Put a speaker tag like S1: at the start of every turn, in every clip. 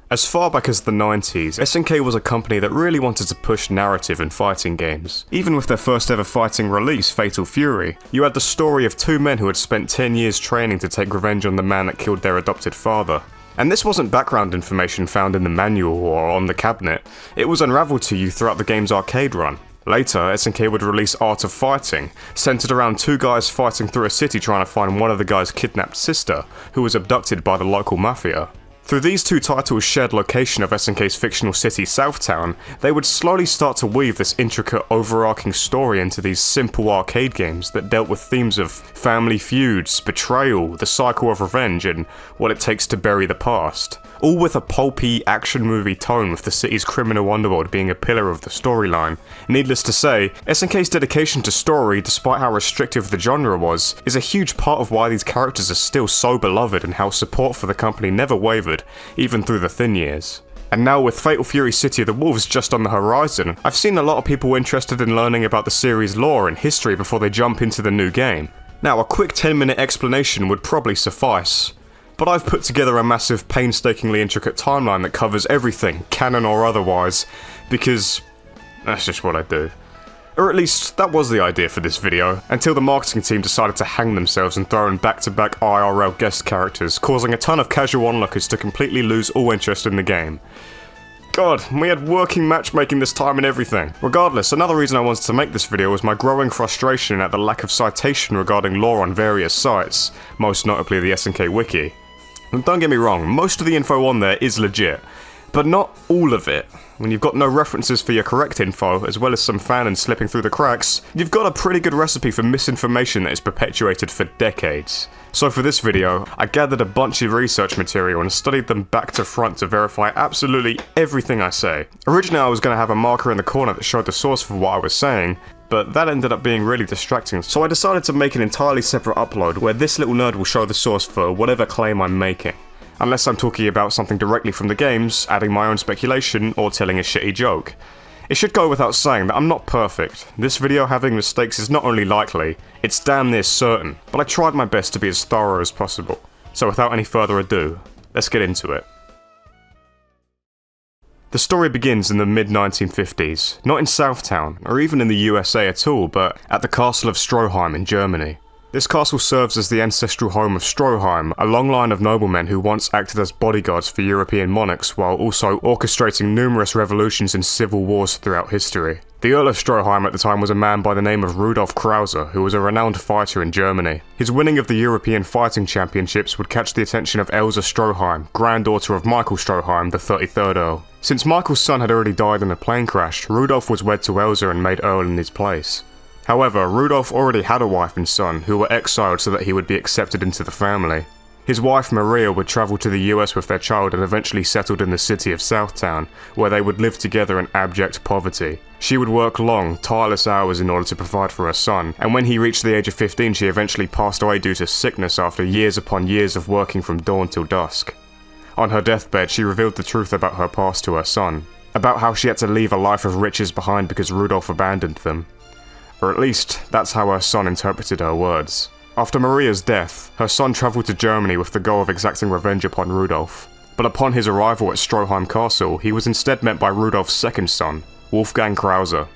S1: As far back as the 90s, SNK was a company that really wanted to push narrative in fighting games. Even with their first ever fighting release, Fatal Fury, you had the story of two men who had spent 10 years training to take revenge on the man that killed their adopted father. And this wasn't background information found in the manual or on the cabinet, it was unraveled to you throughout the game's arcade run. Later, SNK would release Art of Fighting, centered around two guys fighting through a city trying to find one of the guy's kidnapped sister, who was abducted by the local mafia. Through these two titles' shared location of SNK's fictional city, Southtown, they would slowly start to weave this intricate, overarching story into these simple arcade games that dealt with themes of family feuds, betrayal, the cycle of revenge, and what it takes to bury the past. All with a pulpy, action movie tone, with the city's criminal underworld being a pillar of the storyline. Needless to say, SNK's dedication to story, despite how restrictive the genre was, is a huge part of why these characters are still so beloved and how support for the company never wavered, even through the thin years. And now with Fatal Fury City of the Wolves just on the horizon, I've seen a lot of people interested in learning about the series' lore and history before they jump into the new game. Now, a quick 10-minute explanation would probably suffice, but I've put together a massive, painstakingly intricate timeline that covers everything, canon or otherwise, because that's just what I do. Or at least, that was the idea for this video, until the marketing team decided to hang themselves and throw in back-to-back IRL guest characters, causing a ton of casual onlookers to completely lose all interest in the game. God, we had working matchmaking this time and everything. Regardless, another reason I wanted to make this video was my growing frustration at the lack of citation regarding lore on various sites, most notably the SNK Wiki. And don't get me wrong, most of the info on there is legit, but not all of it. When you've got no references for your correct info, as well as some fanon slipping through the cracks, you've got a pretty good recipe for misinformation that is perpetuated for decades. So for this video, I gathered a bunch of research material and studied them back to front to verify absolutely everything I say. Originally I was going to have a marker in the corner that showed the source for what I was saying, but that ended up being really distracting, so I decided to make an entirely separate upload where this little nerd will show the source for whatever claim I'm making. Unless I'm talking about something directly from the games, adding my own speculation, or telling a shitty joke. It should go without saying that I'm not perfect. This video having mistakes is not only likely, it's damn near certain, but I tried my best to be as thorough as possible. So without any further ado, let's get into it. The story begins in the mid-1950s, not in Southtown, or even in the USA at all, but at the castle of Stroheim in Germany. This castle serves as the ancestral home of Stroheim, a long line of noblemen who once acted as bodyguards for European monarchs while also orchestrating numerous revolutions and civil wars throughout history. The Earl of Stroheim at the time was a man by the name of Rudolf Krauser, who was a renowned fighter in Germany. His winning of the European Fighting Championships would catch the attention of Elsa Stroheim, granddaughter of Michael Stroheim, the 33rd Earl. Since Michael's son had already died in a plane crash, Rudolf was wed to Elsa and made Earl in his place. However, Rudolf already had a wife and son, who were exiled so that he would be accepted into the family. His wife Maria would travel to the US with their child and eventually settled in the city of Southtown, where they would live together in abject poverty. She would work long, tireless hours in order to provide for her son, and when he reached the age of 15 she eventually passed away due to sickness after years upon years of working from dawn till dusk. On her deathbed, she revealed the truth about her past to her son, about how she had to leave a life of riches behind because Rudolf abandoned them. Or at least, that's how her son interpreted her words. After Maria's death, her son travelled to Germany with the goal of exacting revenge upon Rudolf. But upon his arrival at Stroheim Castle, he was instead met by Rudolf's second son, Wolfgang Krauser.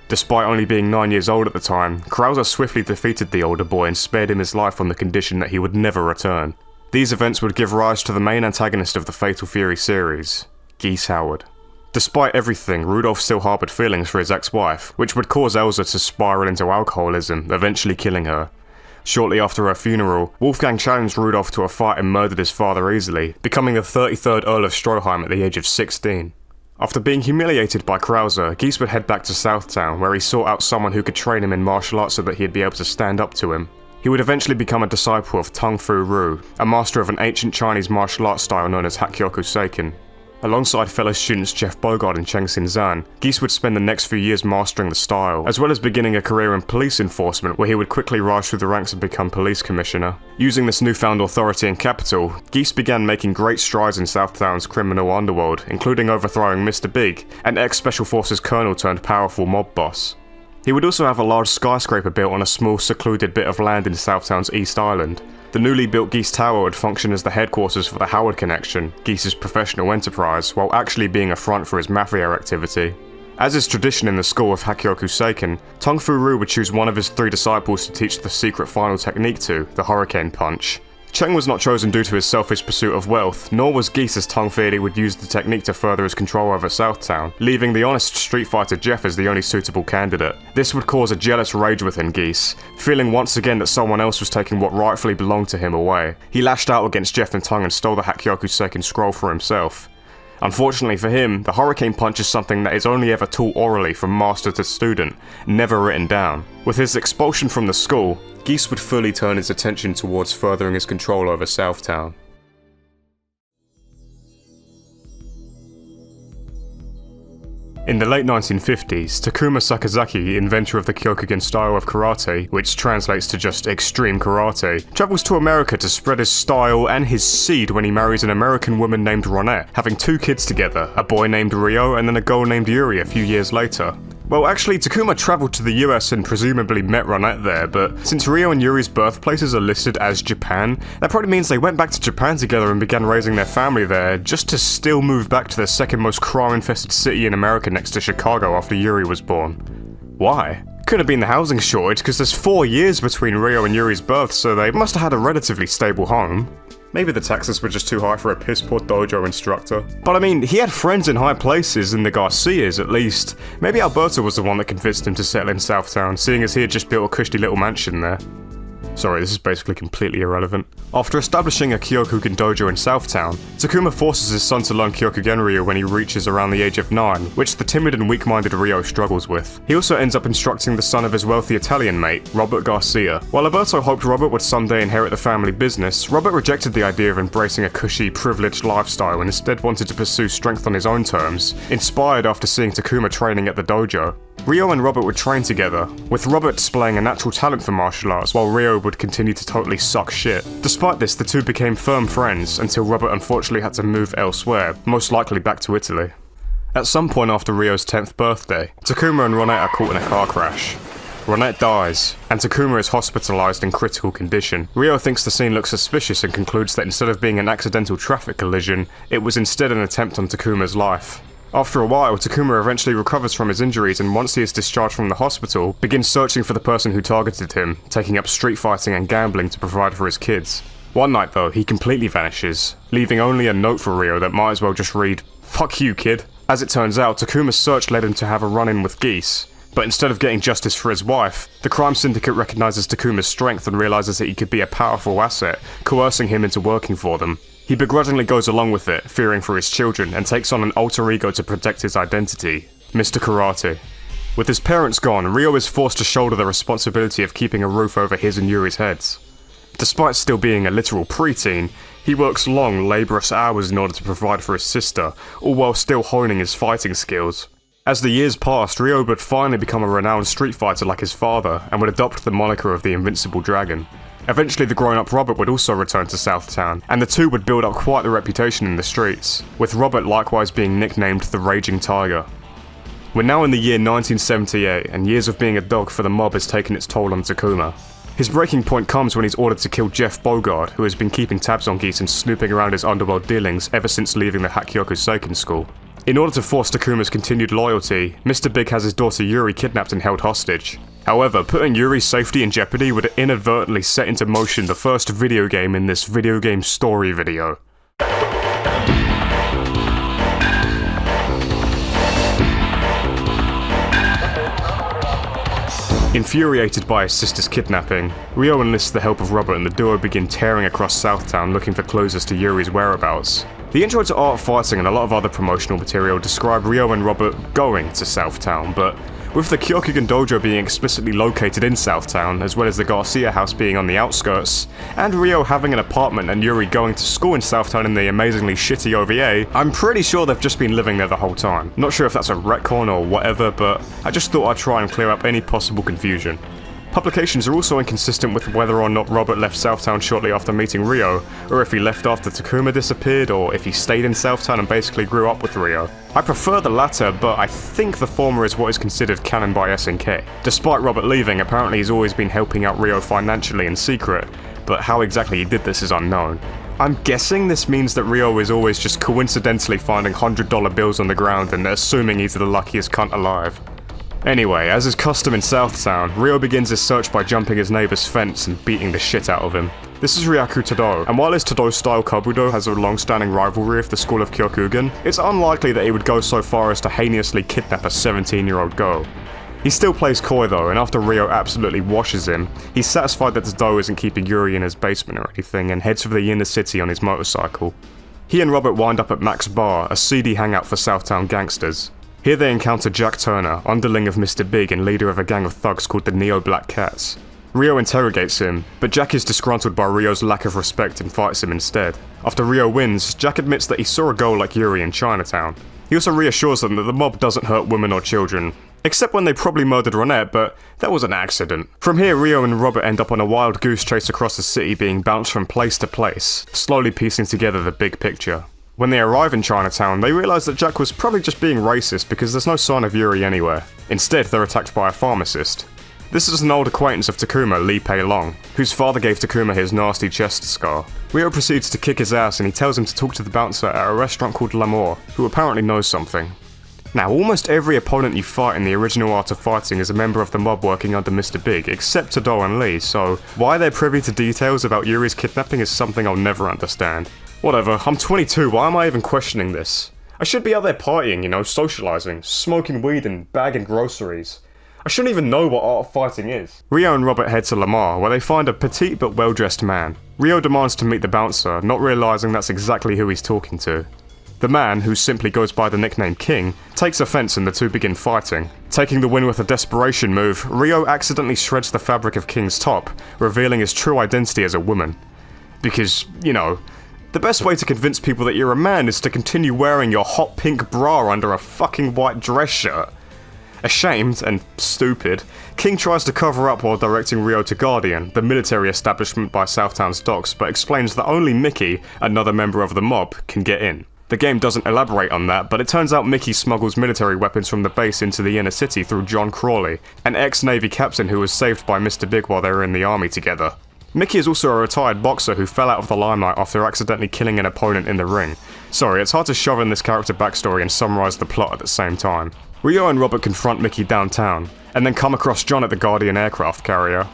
S1: Despite only being 9 years old at the time, Krauser swiftly defeated the older boy and spared him his life on the condition that he would never return. These events would give rise to the main antagonist of the Fatal Fury series, Geese Howard. Despite everything, Rudolf still harboured feelings for his ex-wife, which would cause Elsa to spiral into alcoholism, eventually killing her. Shortly after her funeral, Wolfgang challenged Rudolf to a fight and murdered his father easily, becoming the 33rd Earl of Stroheim at the age of 16. After being humiliated by Krauser, Geese would head back to Southtown, where he sought out someone who could train him in martial arts so that he'd be able to stand up to him. He would eventually become a disciple of Tung Fu Rue, a master of an ancient Chinese martial arts style known as Hakkyoku Seiken. Alongside fellow students Jeff Bogard and Cheng Sin Zan, Geese would spend the next few years mastering the style, as well as beginning a career in police enforcement where he would quickly rise through the ranks and become police commissioner. Using this newfound authority and capital, Geese began making great strides in Southtown's criminal underworld, including overthrowing Mr. Big, an ex-Special Forces colonel turned powerful mob boss. He would also have a large skyscraper built on a small secluded bit of land in Southtown's East Island. The newly built Geese Tower would function as the headquarters for the Howard Connection, Geese's professional enterprise, while actually being a front for his mafia activity. As is tradition in the school of Hakyoku Seiken, Tong Fu Ryu would choose one of his 3 disciples to teach the secret final technique to, the Hurricane Punch. Cheng was not chosen due to his selfish pursuit of wealth, nor was Geese, as Tong feared he would use the technique to further his control over Southtown, leaving the honest street fighter Jeff as the only suitable candidate. This would cause a jealous rage within Geese, feeling once again that someone else was taking what rightfully belonged to him away. He lashed out against Jeff and Tong and stole the Hakyoku Seiken scroll for himself. Unfortunately for him, the Hurricane Punch is something that is only ever taught orally from master to student, never written down. With his expulsion from the school, Geese would fully turn his attention towards furthering his control over Southtown. In the late 1950s, Takuma Sakazaki, inventor of the Kyokugen style of karate, which translates to just extreme karate, travels to America to spread his style and his seed when he marries an American woman named Ronette, having 2 kids together, a boy named Ryo and then a girl named Yuri a few years later. Well, actually, Takuma travelled to the US and presumably met Ronette there, but since Ryo and Yuri's birthplaces are listed as Japan, that probably means they went back to Japan together and began raising their family there, just to still move back to the second most crime-infested city in America next to Chicago after Yuri was born. Why? Could have been the housing shortage, because there's 4 years between Ryo and Yuri's birth, so they must have had a relatively stable home. Maybe the taxes were just too high for a piss-poor dojo instructor. But I mean, he had friends in high places, in the Garcias at least. Maybe Alberto was the one that convinced him to settle in Southtown, seeing as he had just built a cushy little mansion there. Sorry, this is basically completely irrelevant. After establishing a Kyokugen dojo in Southtown, Takuma forces his son to learn Kyokugen Ryu when he reaches around the age of 9, which the timid and weak-minded Ryo struggles with. He also ends up instructing the son of his wealthy Italian mate, Robert Garcia. While Alberto hoped Robert would someday inherit the family business, Robert rejected the idea of embracing a cushy, privileged lifestyle and instead wanted to pursue strength on his own terms, inspired after seeing Takuma training at the dojo. Ryo and Robert would train together, with Robert displaying a natural talent for martial arts while Ryo would continue to totally suck shit. Despite this, the two became firm friends until Robert unfortunately had to move elsewhere, most likely back to Italy. At some point after Ryo's 10th birthday, Takuma and Ronette are caught in a car crash. Ronette dies, and Takuma is hospitalized in critical condition. Ryo thinks the scene looks suspicious and concludes that instead of being an accidental traffic collision, it was instead an attempt on Takuma's life. After a while, Takuma eventually recovers from his injuries and once he is discharged from the hospital, begins searching for the person who targeted him, taking up street fighting and gambling to provide for his kids. One night though, he completely vanishes, leaving only a note for Ryo that might as well just read, "Fuck you, kid." As it turns out, Takuma's search led him to have a run-in with Geese. But instead of getting justice for his wife, the crime syndicate recognizes Takuma's strength and realizes that he could be a powerful asset, coercing him into working for them. He begrudgingly goes along with it, fearing for his children, and takes on an alter ego to protect his identity, Mr. Karate. With his parents gone, Ryo is forced to shoulder the responsibility of keeping a roof over his and Yuri's heads. Despite still being a literal preteen, he works long, laborious hours in order to provide for his sister, all while still honing his fighting skills. As the years passed, Ryo would finally become a renowned street fighter like his father, and would adopt the moniker of the Invincible Dragon. Eventually the grown-up Robert would also return to Southtown, and the two would build up quite the reputation in the streets, with Robert likewise being nicknamed the Raging Tiger. We're now in the year 1978, and years of being a dog for the mob has taken its toll on Takuma. His breaking point comes when he's ordered to kill Jeff Bogard, who has been keeping tabs on Geese and snooping around his underworld dealings ever since leaving the Hakyoku Seiken school. In order to force Takuma's continued loyalty, Mr. Big has his daughter Yuri kidnapped and held hostage. However, putting Yuri's safety in jeopardy would inadvertently set into motion the first video game in this video game story video. Infuriated by his sister's kidnapping, Ryo enlists the help of Robert and the duo begin tearing across Southtown looking for clues as to Yuri's whereabouts. The intro to Art Fighting and a lot of other promotional material describe Ryo and Robert going to Southtown, but with the Kyokugen dojo being explicitly located in Southtown, as well as the Garcia house being on the outskirts, and Ryo having an apartment and Yuri going to school in Southtown in the amazingly shitty OVA, I'm pretty sure they've just been living there the whole time. Not sure if that's a retcon or whatever, but I just thought I'd try and clear up any possible confusion. Publications are also inconsistent with whether or not Robert left Southtown shortly after meeting Ryo, or if he left after Takuma disappeared, or if he stayed in Southtown and basically grew up with Ryo. I prefer the latter, but I think the former is what is considered canon by SNK. Despite Robert leaving, apparently he's always been helping out Ryo financially in secret, but how exactly he did this is unknown. I'm guessing this means that Ryo is always just coincidentally finding $100 bills on the ground and assuming he's the luckiest cunt alive. Anyway, as is custom in Southtown, Ryo begins his search by jumping his neighbour's fence and beating the shit out of him. This is Ryaku Todo, and while his Todo-style Kabudo has a long-standing rivalry with the school of Kyokugen, it's unlikely that he would go so far as to heinously kidnap a 17-year-old girl. He still plays coy though, and after Ryo absolutely washes him, he's satisfied that Todo isn't keeping Yuri in his basement or anything and heads for the inner city on his motorcycle. He and Robert wind up at Mac's Bar, a seedy hangout for Southtown gangsters. Here they encounter Jack Turner, underling of Mr. Big and leader of a gang of thugs called the Neo Black Cats. Ryo interrogates him, but Jack is disgruntled by Ryo's lack of respect and fights him instead. After Ryo wins, Jack admits that he saw a girl like Yuri in Chinatown. He also reassures them that the mob doesn't hurt women or children, except when they probably murdered Ronette, but that was an accident. From here, Ryo and Robert end up on a wild goose chase across the city, being bounced from place to place, slowly piecing together the big picture. When they arrive in Chinatown, they realise that Jack was probably just being racist because there's no sign of Yuri anywhere. Instead, they're attacked by a pharmacist. This is an old acquaintance of Takuma, Lee Pei Long, whose father gave Takuma his nasty chest scar. Ryo proceeds to kick his ass and he tells him to talk to the bouncer at a restaurant called L'Amour, who apparently knows something. Now, almost every opponent you fight in the original Art of Fighting is a member of the mob working under Mr. Big, except Todo and Lee, so why they're privy to details about Yuri's kidnapping is something I'll never understand. Whatever, I'm 22, why am I even questioning this? I should be out there partying, socialising, smoking weed and bagging groceries. I shouldn't even know what Art of Fighting is. Ryo and Robert head to Lamar, where they find a petite but well-dressed man. Ryo demands to meet the bouncer, not realising that's exactly who he's talking to. The man, who simply goes by the nickname King, takes offence and the two begin fighting. Taking the win with a desperation move, Ryo accidentally shreds the fabric of King's top, revealing his true identity as a woman. Because, the best way to convince people that you're a man is to continue wearing your hot pink bra under a fucking white dress shirt. Ashamed, and stupid, King tries to cover up while directing Ryo to Guardian, the military establishment by Southtown's docks, but explains that only Mickey, another member of the mob, can get in. The game doesn't elaborate on that, but it turns out Mickey smuggles military weapons from the base into the inner city through John Crawley, an ex-Navy captain who was saved by Mr. Big while they were in the army together. Mickey is also a retired boxer who fell out of the limelight after accidentally killing an opponent in the ring. Sorry, it's hard to shove in this character backstory and summarise the plot at the same time. Ryo and Robert confront Mickey downtown, and then come across John at the Guardian aircraft carrier.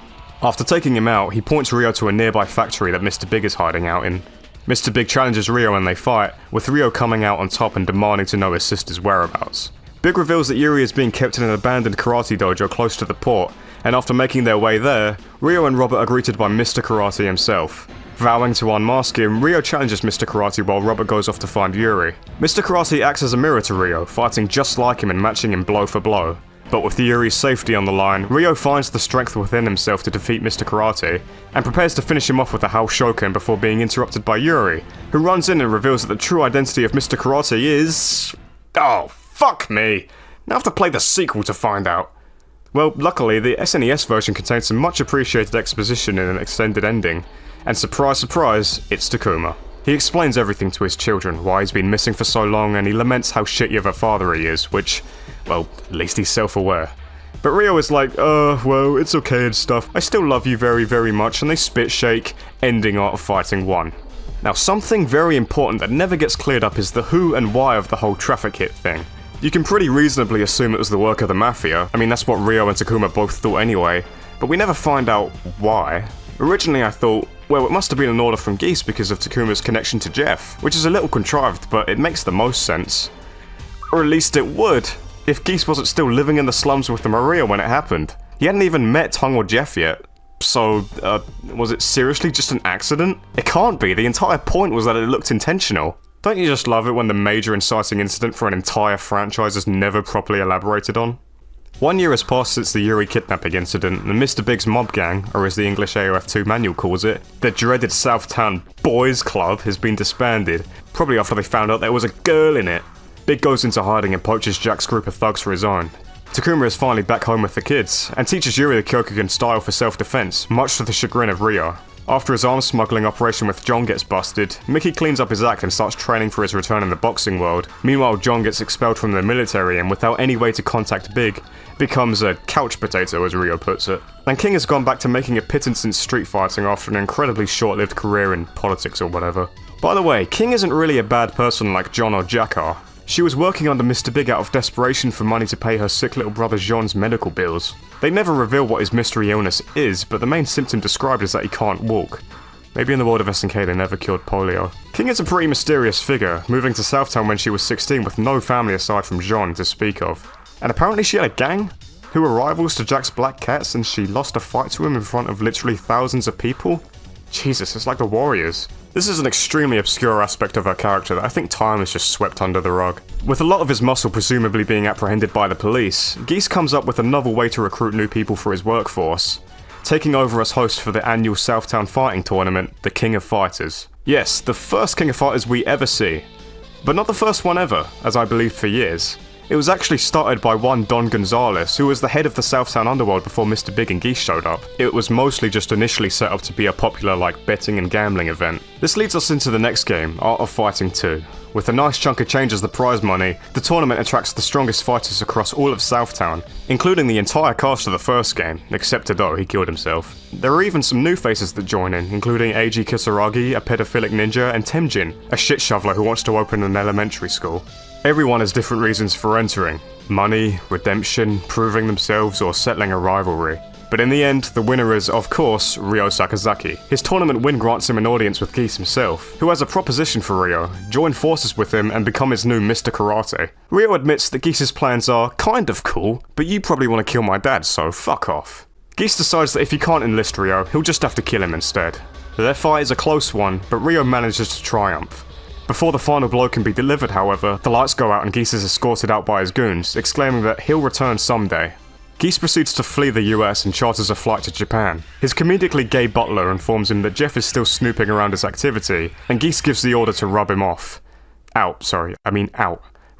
S1: After taking him out, he points Ryo to a nearby factory that Mr. Big is hiding out in. Mr. Big challenges Ryo and they fight, with Ryo coming out on top and demanding to know his sister's whereabouts. Big reveals that Yuri is being kept in an abandoned karate dojo close to the port, and after making their way there, Ryo and Robert are greeted by Mr. Karate himself. Vowing to unmask him, Ryo challenges Mr. Karate while Robert goes off to find Yuri. Mr. Karate acts as a mirror to Ryo, fighting just like him and matching him blow for blow. But with Yuri's safety on the line, Ryo finds the strength within himself to defeat Mr. Karate, and prepares to finish him off with a Hao Shoken before being interrupted by Yuri, who runs in and reveals that the true identity of Mr. Karate is... oh, fuck me! Now I have to play the sequel to find out. Well, luckily, the SNES version contains some much appreciated exposition in an extended ending, and surprise surprise, it's Takuma. He explains everything to his children, why he's been missing for so long, and he laments how shitty of a father he is, which, well, at least he's self-aware. But Ryo is like, well, it's okay and stuff, I still love you very, very much, and they spit shake, ending Art of Fighting 1. Now, something very important that never gets cleared up is the who and why of the whole traffic hit thing. You can pretty reasonably assume it was the work of the Mafia, I mean that's what Ryo and Takuma both thought anyway, but we never find out why. Originally I thought, well, it must have been an order from Geese because of Takuma's connection to Jeff, which is a little contrived, but it makes the most sense. Or at least it would, if Geese wasn't still living in the slums with the Maria when it happened. He hadn't even met Tung or Jeff yet. So, was it seriously just an accident? It can't be, the entire point was that it looked intentional. Don't you just love it when the major inciting incident for an entire franchise is never properly elaborated on? 1 year has passed since the Yuri kidnapping incident, and Mr. Big's mob gang, or as the English AOF 2 manual calls it, the dreaded Southtown Boys Club, has been disbanded, probably after they found out there was a girl in it. Big goes into hiding and poaches Jack's group of thugs for his own. Takuma is finally back home with the kids, and teaches Yuri the Kyokugen style for self-defense, much to the chagrin of Ryo. After his arms smuggling operation with John gets busted, Mickey cleans up his act and starts training for his return in the boxing world. Meanwhile, John gets expelled from the military, and without any way to contact Big, becomes a couch potato, as Ryo puts it. And King has gone back to making a pittance in street fighting after an incredibly short-lived career in politics or whatever. By the way, King isn't really a bad person like John or Jack are. She was working under Mr. Big out of desperation for money to pay her sick little brother Jean's medical bills. They never reveal what his mystery illness is, but the main symptom described is that he can't walk. Maybe in the world of SNK they never cured polio. King is a pretty mysterious figure, moving to Southtown when she was 16 with no family aside from Jean to speak of. And apparently she had a gang, who were rivals to Jack's Black Cats, and she lost a fight to him in front of literally thousands of people? Jesus, it's like the Warriors. This is an extremely obscure aspect of her character that I think time has just swept under the rug. With a lot of his muscle presumably being apprehended by the police, Geese comes up with a novel way to recruit new people for his workforce, taking over as host for the annual Southtown fighting tournament, the King of Fighters. Yes, the first King of Fighters we ever see. But not the first one ever, as I believed for years. It was actually started by one Don Gonzalez, who was the head of the Southtown underworld before Mr. Big and Geese showed up. It was mostly just initially set up to be a popular, betting and gambling event. This leads us into the next game, Art of Fighting 2. With a nice chunk of change as the prize money, the tournament attracts the strongest fighters across all of Southtown, including the entire cast of the first game, except Tado, he killed himself. There are even some new faces that join in, including Eiji Kisaragi, a pedophilic ninja, and Temjin, a shit shoveler who wants to open an elementary school. Everyone has different reasons for entering. Money, redemption, proving themselves, or settling a rivalry. But in the end, the winner is, of course, Ryo Sakazaki. His tournament win grants him an audience with Geese himself, who has a proposition for Ryo: join forces with him and become his new Mr. Karate. Ryo admits that Geese's plans are kind of cool, but you probably want to kill my dad, so fuck off. Geese decides that if he can't enlist Ryo, he'll just have to kill him instead. Their fight is a close one, but Ryo manages to triumph. Before the final blow can be delivered, however, the lights go out and Geese is escorted out by his goons, exclaiming that he'll return someday. Geese proceeds to flee the US and charters a flight to Japan. His comedically gay butler informs him that Jeff is still snooping around his activity, and Geese gives the order to rub him off. Out.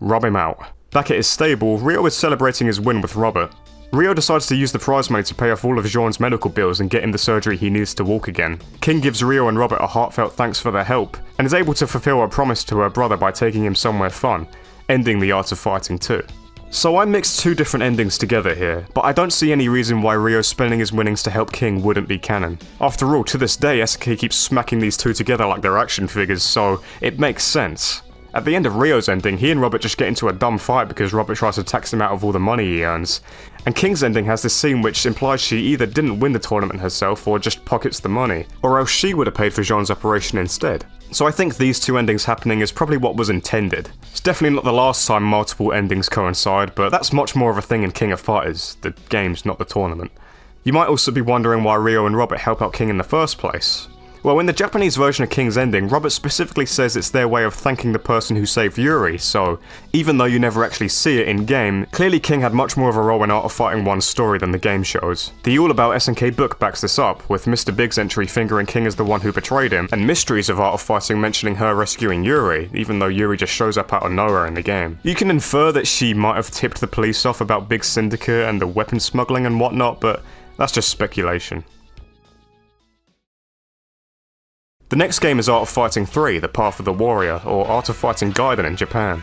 S1: Rub him out. Back at his stable, Ryo is celebrating his win with Robert. Ryo decides to use the prize money to pay off all of Jean's medical bills and get him the surgery he needs to walk again. King gives Ryo and Robert a heartfelt thanks for their help, and is able to fulfill her promise to her brother by taking him somewhere fun, ending the Art of Fighting 2. So I mixed two different endings together here, but I don't see any reason why Ryo spending his winnings to help King wouldn't be canon. After all, to this day SNK keeps smacking these two together like they're action figures, so it makes sense. At the end of Ryo's ending, he and Robert just get into a dumb fight because Robert tries to tax him out of all the money he earns. And King's ending has this scene which implies she either didn't win the tournament herself or just pockets the money, or else she would have paid for Jean's operation instead. So I think these two endings happening is probably what was intended. It's definitely not the last time multiple endings coincide, but that's much more of a thing in King of Fighters, the games, not the tournament. You might also be wondering why Ryo and Robert help out King in the first place. Well, in the Japanese version of King's ending, Robert specifically says it's their way of thanking the person who saved Yuri, so even though you never actually see it in-game, clearly King had much more of a role in Art of Fighting 1's story than the game shows. The All About SNK book backs this up, with Mr. Big's entry fingering King as the one who betrayed him, and Mysteries of Art of Fighting mentioning her rescuing Yuri, even though Yuri just shows up out of nowhere in the game. You can infer that she might have tipped the police off about Big's syndicate and the weapon smuggling and whatnot, but that's just speculation. The next game is Art of Fighting 3, The Path of the Warrior, or Art of Fighting Gaiden in Japan.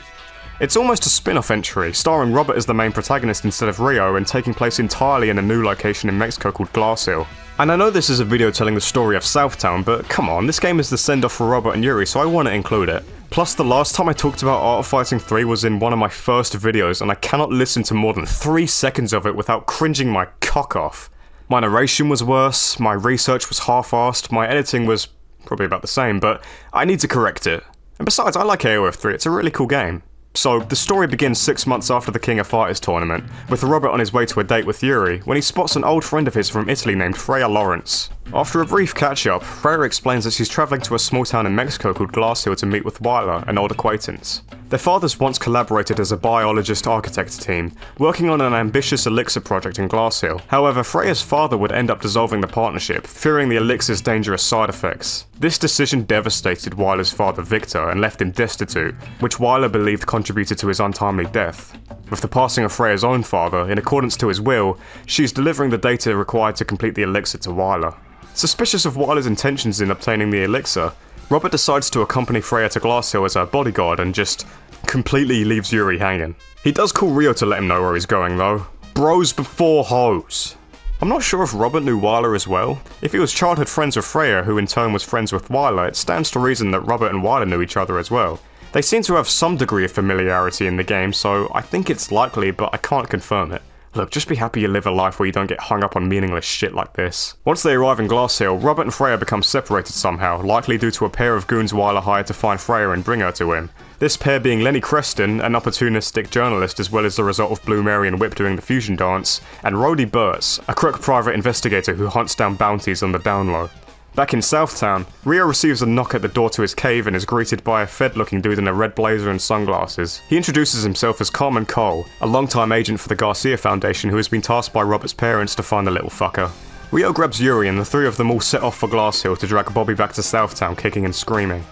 S1: It's almost a spin-off entry, starring Robert as the main protagonist instead of Ryo and taking place entirely in a new location in Mexico called Glass Hill. And I know this is a video telling the story of Southtown, but come on, this game is the send-off for Robert and Yuri, so I want to include it. Plus, the last time I talked about Art of Fighting 3 was in one of my first videos, and I cannot listen to more than 3 seconds of it without cringing my cock off. My narration was worse, my research was half-assed, my editing was probably about the same, but I need to correct it. And besides, I like AOF 3, it's a really cool game. So, the story begins 6 months after the King of Fighters tournament, with Robert on his way to a date with Yuri, when he spots an old friend of his from Italy named Freya Lawrence. After a brief catch-up, Freya explains that she's travelling to a small town in Mexico called Glass Hill to meet with Weiler, an old acquaintance. Their fathers once collaborated as a biologist-architect team, working on an ambitious elixir project in Glass Hill. However, Freya's father would end up dissolving the partnership, fearing the elixir's dangerous side effects. This decision devastated Weiler's father Victor and left him destitute, which Weiler believed contributed to his untimely death. With the passing of Freya's own father, in accordance to his will, she's delivering the data required to complete the elixir to Weiler. Suspicious of Weiler's intentions in obtaining the elixir, Robert decides to accompany Freya to Glass Hill as her bodyguard and just completely leaves Yuri hanging. He does call Ryo to let him know where he's going though, bros before hoes. I'm not sure if Robert knew Wyler as well. If he was childhood friends with Freya, who in turn was friends with Wyler, it stands to reason that Robert and Wyler knew each other as well. They seem to have some degree of familiarity in the game, so I think it's likely, but I can't confirm it. Look, just be happy you live a life where you don't get hung up on meaningless shit like this. Once they arrive in Glass Hill, Robert and Freya become separated somehow, likely due to a pair of goons Wyler hired to find Freya and bring her to him. This pair being Lenny Creston, an opportunistic journalist as well as the result of Blue Mary and Whip doing the fusion dance, and Rhodey Burtz, a crook private investigator who hunts down bounties on the down low. Back in Southtown, Rio receives a knock at the door to his cave and is greeted by a Fed-looking dude in a red blazer and sunglasses. He introduces himself as Carmen Cole, a longtime agent for the Garcia Foundation who has been tasked by Robert's parents to find the little fucker. Rio grabs Yuri and the three of them all set off for Glass Hill to drag Bobby back to Southtown kicking and screaming.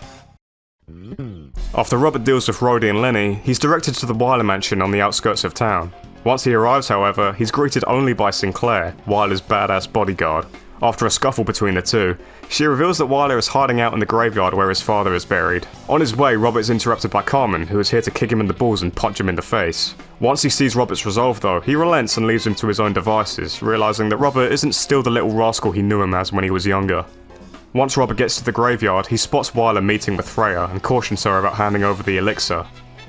S1: After Robert deals with Rhodey and Lenny, he's directed to the Wyler mansion on the outskirts of town. Once he arrives, however, he's greeted only by Sinclair, Wyler's badass bodyguard. After a scuffle between the two, she reveals that Wyler is hiding out in the graveyard where his father is buried. On his way, Robert is interrupted by Carmen, who is here to kick him in the balls and punch him in the face. Once he sees Robert's resolve though, he relents and leaves him to his own devices, realising that Robert isn't still the little rascal he knew him as when he was younger. Once Robert gets to the graveyard, he spots Wyler meeting with Freya and cautions her about handing over the elixir.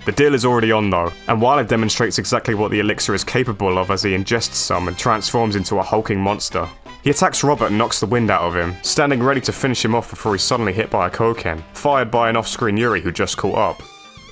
S1: The deal is already on though, and Wyler demonstrates exactly what the elixir is capable of as he ingests some and transforms into a hulking monster. He attacks Robert and knocks the wind out of him, standing ready to finish him off before he's suddenly hit by a Koken, fired by an off-screen Yuri who just caught up.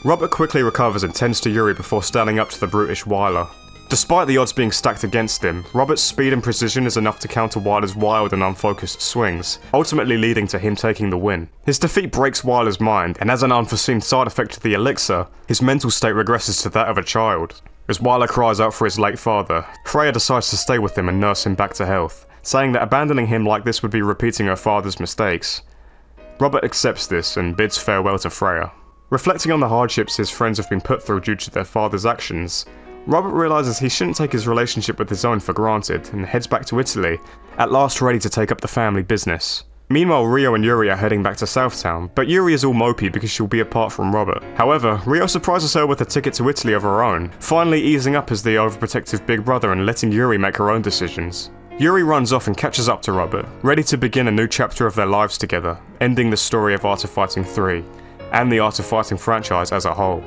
S1: Robert quickly recovers and tends to Yuri before standing up to the brutish Wyler. Despite the odds being stacked against him, Robert's speed and precision is enough to counter Wyler's wild and unfocused swings, ultimately leading to him taking the win. His defeat breaks Wyler's mind, and as an unforeseen side effect of the elixir, his mental state regresses to that of a child. As Wyler cries out for his late father, Freya decides to stay with him and nurse him back to health, saying that abandoning him like this would be repeating her father's mistakes. Robert accepts this and bids farewell to Freya. Reflecting on the hardships his friends have been put through due to their father's actions, Robert realises he shouldn't take his relationship with his own for granted and heads back to Italy, at last ready to take up the family business. Meanwhile, Rio and Yuri are heading back to Southtown, but Yuri is all mopey because she'll be apart from Robert. However, Rio surprises her with a ticket to Italy of her own, finally easing up as the overprotective big brother and letting Yuri make her own decisions. Yuri runs off and catches up to Robert, ready to begin a new chapter of their lives together, ending the story of Art of Fighting 3, and the Art of Fighting franchise as a whole.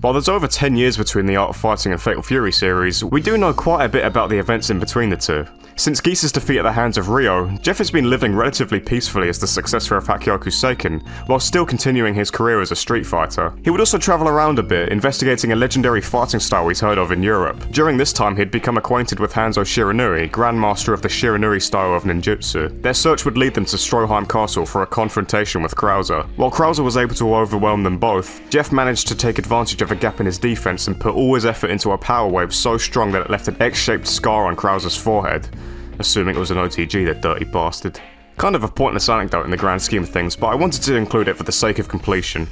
S1: While there's over 10 years between the Art of Fighting and Fatal Fury series, we do know quite a bit about the events in between the two. Since Geese's defeat at the hands of Rio, Jeff has been living relatively peacefully as the successor of Hakyoku Seiken, while still continuing his career as a street fighter. He would also travel around a bit, investigating a legendary fighting style he's heard of in Europe. During this time, he'd become acquainted with Hanzo Shiranui, grandmaster of the Shiranui style of ninjutsu. Their search would lead them to Stroheim Castle for a confrontation with Krauser. While Krauser was able to overwhelm them both, Jeff managed to take advantage of a gap in his defense and put all his effort into a power wave so strong that it left an X-shaped scar on Krauser's forehead. Assuming it was an OTG, that dirty bastard. Kind of a pointless anecdote in the grand scheme of things, but I wanted to include it for the sake of completion.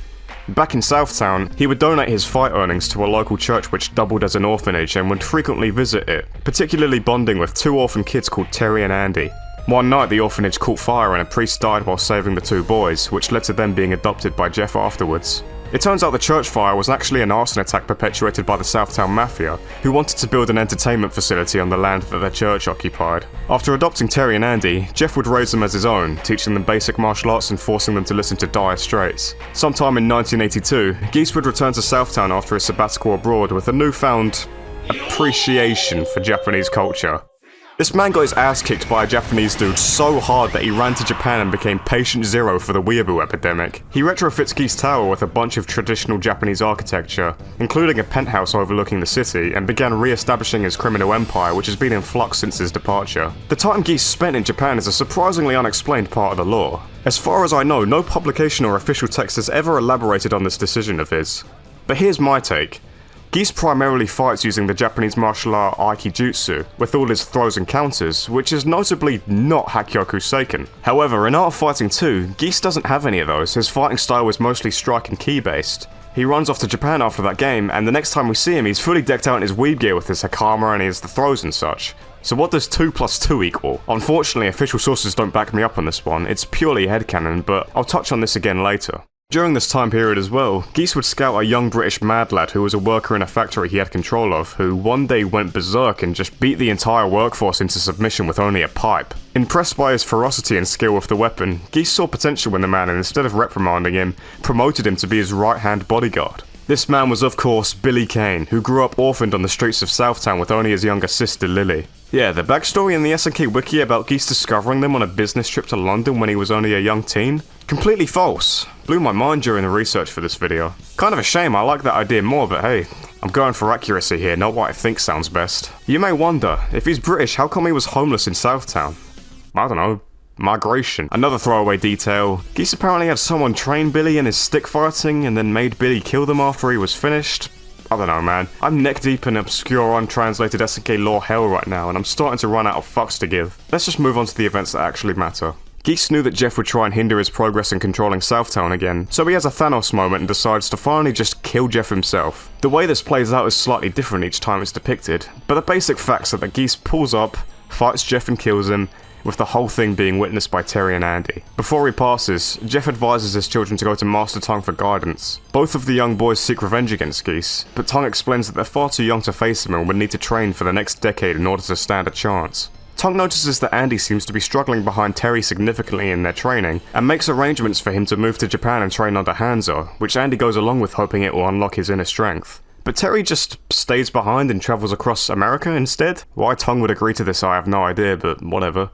S1: Back in Southtown, he would donate his fight earnings to a local church which doubled as an orphanage and would frequently visit it, particularly bonding with two orphan kids called Terry and Andy. One night the orphanage caught fire and a priest died while saving the two boys, which led to them being adopted by Jeff afterwards. It turns out the church fire was actually an arson attack perpetuated by the Southtown Mafia, who wanted to build an entertainment facility on the land that their church occupied. After adopting Terry and Andy, Jeff would raise them as his own, teaching them basic martial arts and forcing them to listen to Dire Straits. Sometime in 1982, Geese would return to Southtown after his sabbatical abroad with a newfound appreciation for Japanese culture. This man got his ass kicked by a Japanese dude so hard that he ran to Japan and became patient zero for the weeaboo epidemic. He retrofits Geese Tower with a bunch of traditional Japanese architecture, including a penthouse overlooking the city, and began re-establishing his criminal empire, which has been in flux since his departure. The time Geese spent in Japan is a surprisingly unexplained part of the lore. As far as I know, no publication or official text has ever elaborated on this decision of his. But here's my take. Geese primarily fights using the Japanese martial art Aikijutsu, with all his throws and counters, which is notably not Hakyoku Seiken. However, in Art of Fighting 2, Geese doesn't have any of those. His fighting style is mostly strike and ki based. He runs off to Japan after that game, and the next time we see him, he's fully decked out in his weeb gear with his Hakama and he has the throws and such. So what does 2 plus 2 equal? Unfortunately, official sources don't back me up on this one, it's purely headcanon, but I'll touch on this again later. During this time period as well, Geese would scout a young British mad lad who was a worker in a factory he had control of, who one day went berserk and just beat the entire workforce into submission with only a pipe. Impressed by his ferocity and skill with the weapon, Geese saw potential in the man and instead of reprimanding him, promoted him to be his right-hand bodyguard. This man was of course Billy Kane, who grew up orphaned on the streets of Southtown with only his younger sister Lily. Yeah, the backstory in the SNK wiki about Geese discovering them on a business trip to London when he was only a young teen? Completely false. Blew my mind during the research for this video. Kind of a shame, I like that idea more, but hey, I'm going for accuracy here, not what I think sounds best. You may wonder, if he's British, how come he was homeless in Southtown? I don't know. Migration. Another throwaway detail, Geese apparently had someone train Billy in his stick fighting and then made Billy kill them after he was finished. I don't know, man. I'm neck deep in obscure untranslated SNK lore hell right now and I'm starting to run out of fucks to give. Let's just move on to the events that actually matter. Geese knew that Jeff would try and hinder his progress in controlling Southtown again, so he has a Thanos moment and decides to finally just kill Jeff himself. The way this plays out is slightly different each time it's depicted, but the basic facts are that Geese pulls up, fights Jeff and kills him, with the whole thing being witnessed by Terry and Andy. Before he passes, Jeff advises his children to go to Master Tongue for guidance. Both of the young boys seek revenge against Geese, but Tongue explains that they're far too young to face him and would need to train for the next decade in order to stand a chance. Tongue notices that Andy seems to be struggling behind Terry significantly in their training, and makes arrangements for him to move to Japan and train under Hanzo, which Andy goes along with hoping it will unlock his inner strength. But Terry just stays behind and travels across America instead? Why Tongue would agree to this I have no idea, but whatever.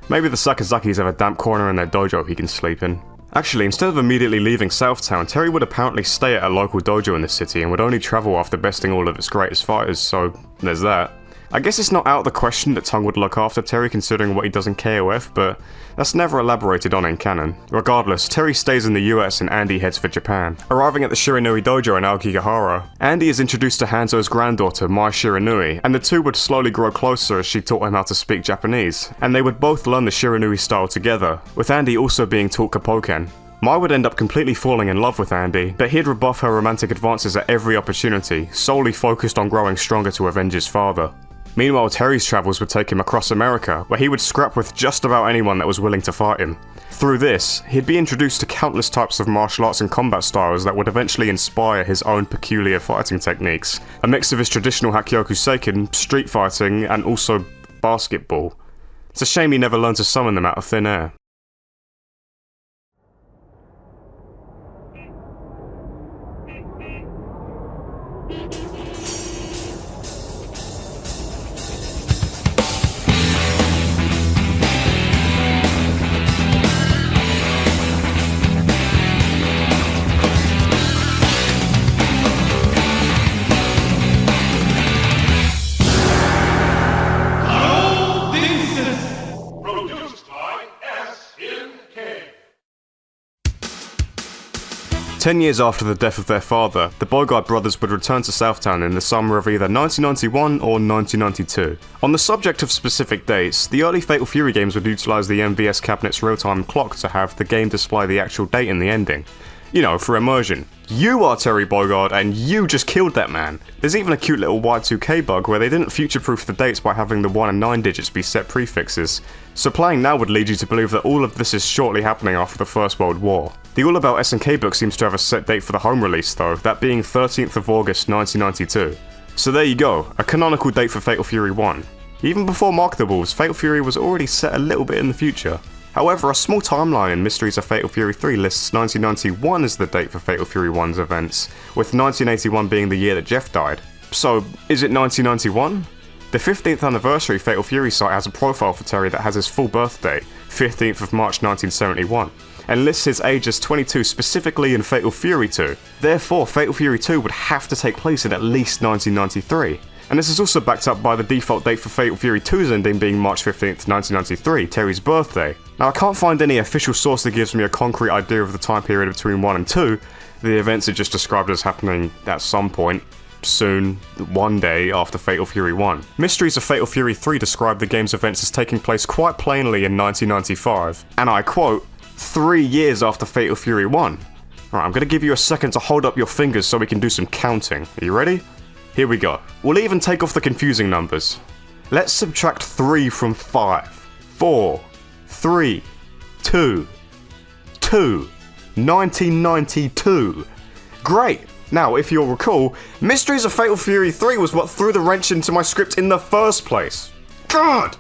S1: Maybe the Sakazakis have a damp corner in their dojo he can sleep in. Actually, instead of immediately leaving Southtown, Terry would apparently stay at a local dojo in the city and would only travel after besting all of its greatest fighters, so there's that. I guess it's not out of the question that Tongue would look after Terry considering what he does in KOF, but that's never elaborated on in canon. Regardless, Terry stays in the US and Andy heads for Japan. Arriving at the Shiranui dojo in Aokigahara, Andy is introduced to Hanzo's granddaughter, Mai Shiranui, and the two would slowly grow closer as she taught him how to speak Japanese, and they would both learn the Shiranui style together, with Andy also being taught Kapoken. Mai would end up completely falling in love with Andy, but he'd rebuff her romantic advances at every opportunity, solely focused on growing stronger to avenge his father. Meanwhile, Terry's travels would take him across America, where he would scrap with just about anyone that was willing to fight him. Through this, he'd be introduced to countless types of martial arts and combat styles that would eventually inspire his own peculiar fighting techniques, a mix of his traditional Hakyoku Seiken, street fighting, and also basketball. It's a shame he never learned to summon them out of thin air. Ten years after the death of their father, the Bogart brothers would return to Southtown in the summer of either 1991 or 1992. On the subject of specific dates, the early Fatal Fury games would utilise the MVS cabinet's real-time clock to have the game display the actual date in the ending. You know, for immersion. You are Terry Bogard and you just killed that man. There's even a cute little Y2K bug where they didn't future-proof the dates by having the 1 and 9 digits be set prefixes, so playing now would lead you to believe that all of this is shortly happening after the First World War. The All About SNK book seems to have a set date for the home release though, that being 13th of August 1992. So there you go, a canonical date for Fatal Fury 1. Even before Mark the Wolves, Fatal Fury was already set a little bit in the future. However, a small timeline in Mysteries of Fatal Fury 3 lists 1991 as the date for Fatal Fury 1's events, with 1981 being the year that Jeff died. So, is it 1991? The 15th anniversary Fatal Fury site has a profile for Terry that has his full birth date, 15th of March 1971, and lists his age as 22 specifically in Fatal Fury 2. Therefore, Fatal Fury 2 would have to take place in at least 1993. And this is also backed up by the default date for Fatal Fury 2's ending being March 15th, 1993, Terry's birthday. Now I can't find any official source that gives me a concrete idea of the time period between 1 and 2, the events are just described as happening at some point, soon, one day after Fatal Fury 1. Mysteries of Fatal Fury 3 describe the game's events as taking place quite plainly in 1995, and I quote, 3 years after Fatal Fury 1. Alright, I'm gonna give you a second to hold up your fingers so we can do some counting. Are you ready? Here we go. We'll even take off the confusing numbers. Let's subtract 3 from 5. 4, 3, 2, 2, 1992. Great! Now, if you'll recall, Mysteries of Fatal Fury 3 was what threw the wrench into my script in the first place. God!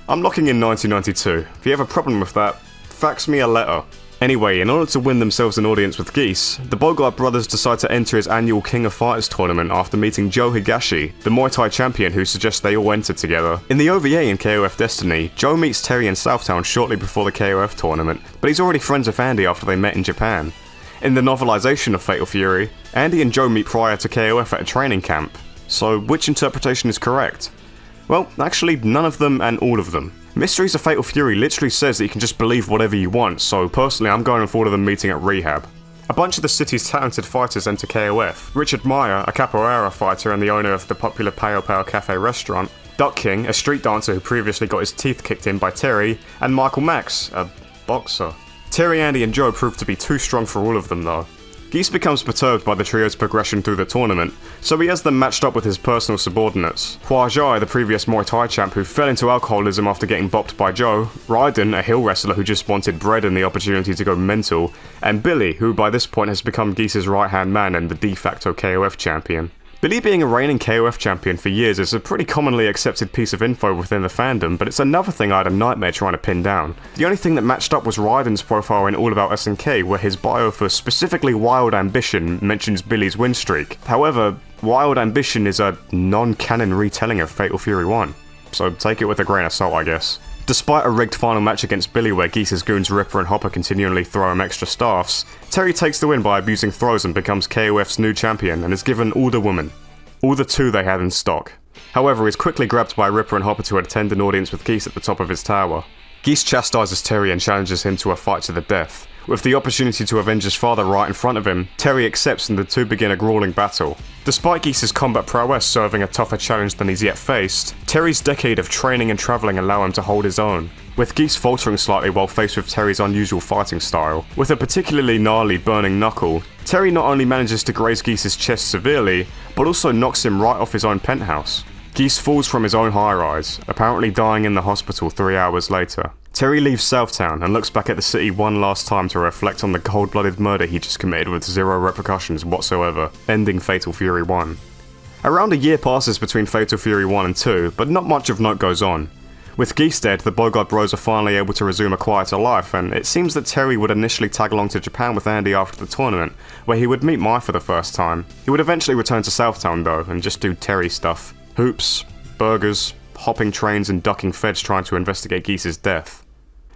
S1: I'm locking in 1992. If you have a problem with that, fax me a letter. Anyway, in order to win themselves an audience with Geese, the Bogart brothers decide to enter his annual King of Fighters tournament after meeting Joe Higashi, the Muay Thai champion who suggests they all enter together. In the OVA in KOF Destiny, Joe meets Terry in Southtown shortly before the KOF tournament, but he's already friends with Andy after they met in Japan. In the novelization of Fatal Fury, Andy and Joe meet prior to KOF at a training camp. So which interpretation is correct? Well, actually none of them and all of them. Mysteries of Fatal Fury literally says that you can just believe whatever you want, so personally I'm going for them meeting at rehab. A bunch of the city's talented fighters enter KOF. Richard Meyer, a capoeira fighter and the owner of the popular Pao Pao Cafe restaurant, Duck King, a street dancer who previously got his teeth kicked in by Terry, and Michael Max, a boxer. Terry, Andy and Joe prove to be too strong for all of them though. Geese becomes perturbed by the trio's progression through the tournament, so he has them matched up with his personal subordinates. Hua Jai, the previous Muay Thai champ who fell into alcoholism after getting bopped by Joe, Raiden, a hill wrestler who just wanted bread and the opportunity to go mental, and Billy, who by this point has become Geese's right-hand man and the de facto KOF champion. Billy being a reigning KOF champion for years is a pretty commonly accepted piece of info within the fandom, but it's another thing I had a nightmare trying to pin down. The only thing that matched up was Raiden's profile in All About SNK, where his bio for specifically Wild Ambition mentions Billy's win streak. However, Wild Ambition is a non-canon retelling of Fatal Fury 1, so take it with a grain of salt I guess. Despite a rigged final match against Billy where Geese's goons Ripper and Hopper continually throw him extra staffs, Terry takes the win by abusing throws and becomes KOF's new champion and is given all the women. All the two they had in stock. However, he's quickly grabbed by Ripper and Hopper to attend an audience with Geese at the top of his tower. Geese chastises Terry and challenges him to a fight to the death. With the opportunity to avenge his father right in front of him, Terry accepts and the two begin a grueling battle. Despite Geese's combat prowess serving a tougher challenge than he's yet faced, Terry's decade of training and travelling allow him to hold his own, with Geese faltering slightly while faced with Terry's unusual fighting style. With a particularly gnarly burning knuckle, Terry not only manages to graze Geese's chest severely, but also knocks him right off his own penthouse. Geese falls from his own high-rise, apparently dying in the hospital 3 hours later. Terry leaves Southtown and looks back at the city one last time to reflect on the cold-blooded murder he just committed with zero repercussions whatsoever, ending Fatal Fury 1. Around a year passes between Fatal Fury 1 and 2, but not much of note goes on. With Geese dead, the Bogart bros are finally able to resume a quieter life, and it seems that Terry would initially tag along to Japan with Andy after the tournament, where he would meet Mai for the first time. He would eventually return to Southtown though, and just do Terry stuff. Hoops, burgers, hopping trains and ducking feds trying to investigate Geese's death.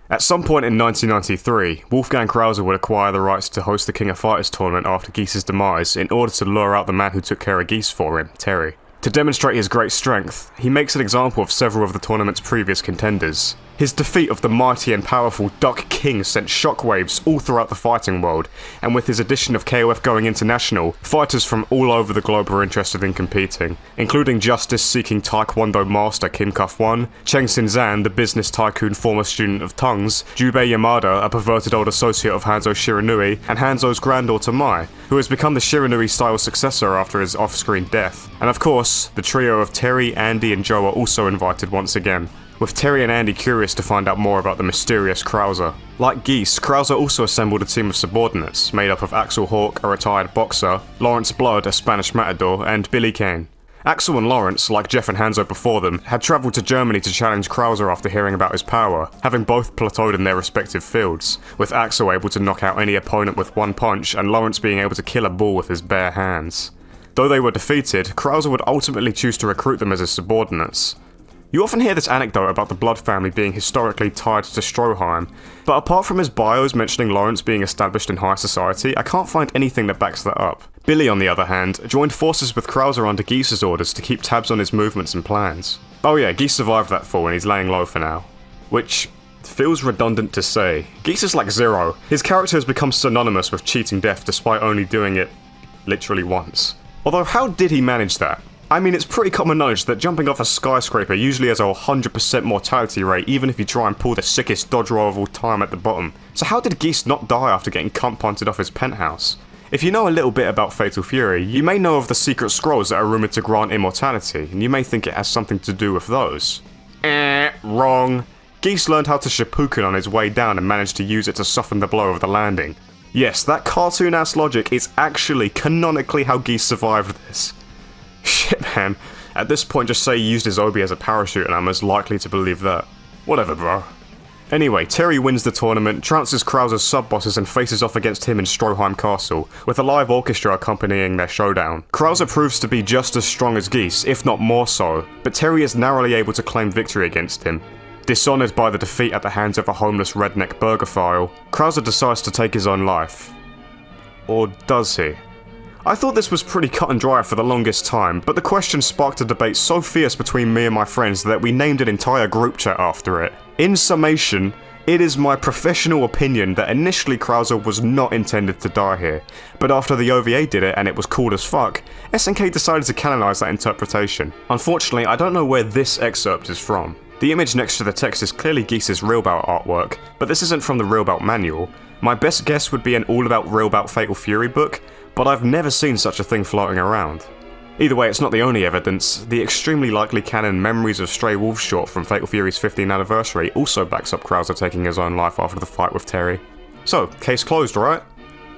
S1: At some point in 1993, Wolfgang Krauser would acquire the rights to host the King of Fighters tournament after Geese's demise in order to lure out the man who took care of Geese for him, Terry. To demonstrate his great strength, he makes an example of several of the tournament's previous contenders. His defeat of the mighty and powerful Duck King sent shockwaves all throughout the fighting world, and with his addition of KOF going international, fighters from all over the globe were interested in competing, including justice-seeking Taekwondo master Kim Kuf-won, Cheng Sin-zan, the business tycoon former student of Tongues, Jubei Yamada, a perverted old associate of Hanzo Shiranui, and Hanzo's granddaughter Mai, who has become the Shiranui-style successor after his off-screen death. And of course, the trio of Terry, Andy and Joe are also invited once again, with Terry and Andy curious to find out more about the mysterious Krauser. Like Geese, Krauser also assembled a team of subordinates, made up of Axel Hawk, a retired boxer, Lawrence Blood, a Spanish matador, and Billy Kane. Axel and Lawrence, like Jeff and Hanzo before them, had travelled to Germany to challenge Krauser after hearing about his power, having both plateaued in their respective fields, with Axel able to knock out any opponent with one punch and Lawrence being able to kill a bull with his bare hands. Though they were defeated, Krauser would ultimately choose to recruit them as his subordinates. You often hear this anecdote about the Blood family being historically tied to Stroheim, but apart from his bios mentioning Lawrence being established in high society, I can't find anything that backs that up. Billy, on the other hand, joined forces with Krauser under Geese's orders to keep tabs on his movements and plans. Oh yeah, Geese survived that fall and he's laying low for now. Which feels redundant to say. Geese is like Zero. His character has become synonymous with cheating death despite only doing it literally once. Although how did he manage that? I mean, it's pretty common knowledge that jumping off a skyscraper usually has a 100% mortality rate even if you try and pull the sickest dodge roll of all time at the bottom. So how did Geese not die after getting cunt punted off his penthouse? If you know a little bit about Fatal Fury, you may know of the secret scrolls that are rumoured to grant immortality, and you may think it has something to do with those. Wrong. Geese learned how to Shippuken on his way down and managed to use it to soften the blow of the landing. Yes, that cartoon-ass logic is actually canonically how Geese survived this. Shit, man. At this point, just say he used his obi as a parachute and I'm as likely to believe that. Whatever, bro. Anyway, Terry wins the tournament, trounces Krauser's sub-bosses and faces off against him in Stroheim Castle, with a live orchestra accompanying their showdown. Krauser proves to be just as strong as Geese, if not more so, but Terry is narrowly able to claim victory against him. Dishonoured by the defeat at the hands of a homeless redneck burgerphile, Krauser decides to take his own life. Or does he? I thought this was pretty cut and dry for the longest time, but the question sparked a debate so fierce between me and my friends that we named an entire group chat after it. In summation, it is my professional opinion that initially Krauser was not intended to die here, but after the OVA did it and it was cool as fuck, SNK decided to canonise that interpretation. Unfortunately, I don't know where this excerpt is from. The image next to the text is clearly Geese's Real Bout artwork, but this isn't from the Real Bout manual. My best guess would be an All About Real Bout Fatal Fury book, but I've never seen such a thing floating around. Either way, it's not the only evidence. The extremely likely canon Memories of Stray Wolves short from Fatal Fury's 15th anniversary also backs up Krauser taking his own life after the fight with Terry. So, case closed, right?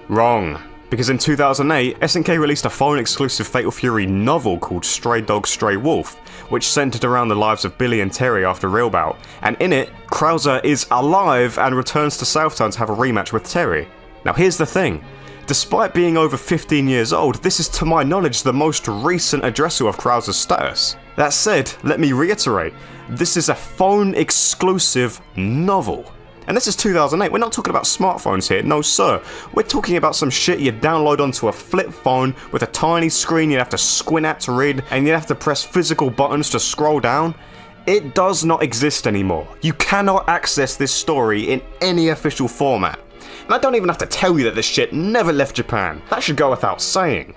S1: Wrong. Because in 2008, SNK released a phone-exclusive Fatal Fury novel called Stray Dog Stray Wolf, which centered around the lives of Billy and Terry after Real Bout, and in it, Krauser is alive and returns to Southtown to have a rematch with Terry. Now here's the thing. Despite being over 15 years old, this is to my knowledge the most recent addressal of Krauser's status. That said, let me reiterate, this is a phone-exclusive novel. And this is 2008, we're not talking about smartphones here, no sir. We're talking about some shit you download onto a flip phone with a tiny screen you'd have to squint at to read, and you'd have to press physical buttons to scroll down. It does not exist anymore. You cannot access this story in any official format. And I don't even have to tell you that this shit never left Japan. That should go without saying.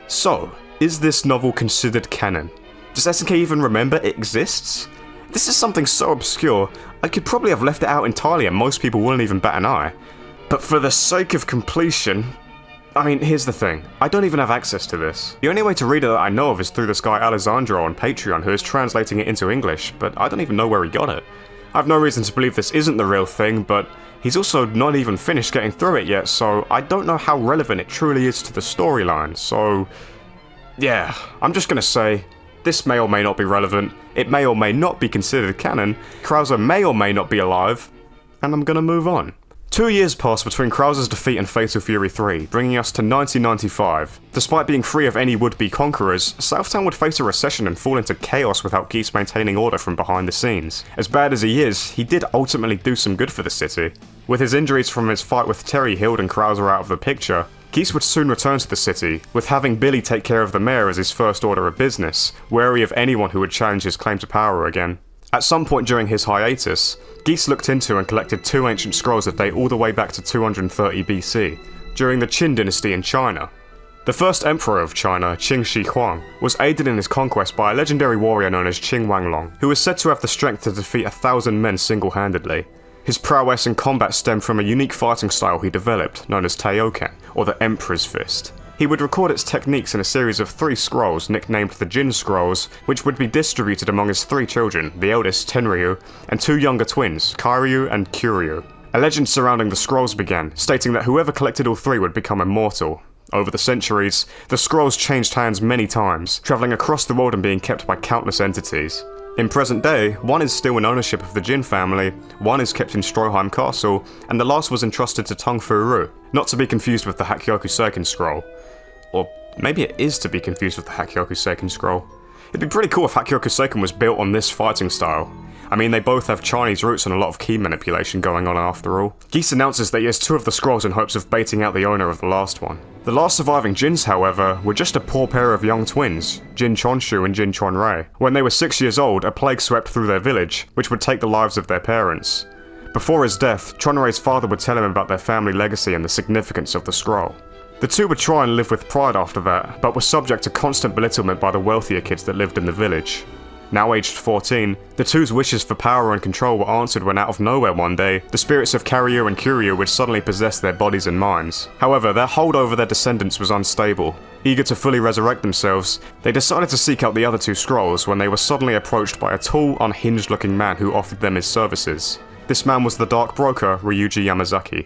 S1: So, is this novel considered canon? Does SNK even remember it exists? This is something so obscure, I could probably have left it out entirely and most people wouldn't even bat an eye. But for the sake of completion, I mean, here's the thing, I don't even have access to this. The only way to read it that I know of is through this guy Alessandro on Patreon who is translating it into English, but I don't even know where he got it. I have no reason to believe this isn't the real thing, but he's also not even finished getting through it yet, so I don't know how relevant it truly is to the storyline, so yeah, I'm just gonna say, this may or may not be relevant, it may or may not be considered canon, Krauser may or may not be alive, and I'm gonna move on. 2 years passed between Krauser's defeat and Fatal Fury 3, bringing us to 1995. Despite being free of any would-be conquerors, Southtown would face a recession and fall into chaos without Geese maintaining order from behind the scenes. As bad as he is, he did ultimately do some good for the city. With his injuries from his fight with Terry healed and Krauser out of the picture, Geese would soon return to the city, with having Billy take care of the mayor as his first order of business, wary of anyone who would challenge his claim to power again. At some point during his hiatus, Geese looked into and collected 2 ancient scrolls that date all the way back to 230 BC, during the Qin dynasty in China. The first emperor of China, Qin Shi Huang, was aided in his conquest by a legendary warrior known as Qin Wanglong, who was said to have the strength to defeat 1,000 men single-handedly. His prowess in combat stemmed from a unique fighting style he developed, known as Taioken, or the Emperor's Fist. He would record its techniques in a series of 3 scrolls nicknamed the Jin Scrolls, which would be distributed among his 3 children, the eldest Tenryu, and 2 younger twins, Kairyu and Kuryu. A legend surrounding the scrolls began, stating that whoever collected all 3 would become immortal. Over the centuries, the scrolls changed hands many times, travelling across the world and being kept by countless entities. In present day, one is still in ownership of the Jin family, one is kept in Stroheim Castle, and the last was entrusted to Tong Fu-Ru, not to be confused with the Hakkyoku Seiken Scroll. Or maybe it is to be confused with the Hakkyoku Seiken Scroll. It'd be pretty cool if Hakkyoku Seiken was built on this fighting style. I mean, they both have Chinese roots and a lot of key manipulation going on after all. Geese announces that he has 2 of the scrolls in hopes of baiting out the owner of the last one. The last surviving Jins, however, were just a poor pair of young twins, Jin Chonshu and Jin Chonrei. When they were 6 years old, a plague swept through their village, which would take the lives of their parents. Before his death, Chonrei's father would tell him about their family legacy and the significance of the scroll. The 2 would try and live with pride after that, but were subject to constant belittlement by the wealthier kids that lived in the village. Now aged 14, the 2's wishes for power and control were answered when out of nowhere one day, the spirits of Kairyu and Kuryu would suddenly possess their bodies and minds. However, their hold over their descendants was unstable. Eager to fully resurrect themselves, they decided to seek out the other 2 scrolls when they were suddenly approached by a tall, unhinged looking man who offered them his services. This man was the Dark Broker, Ryuji Yamazaki.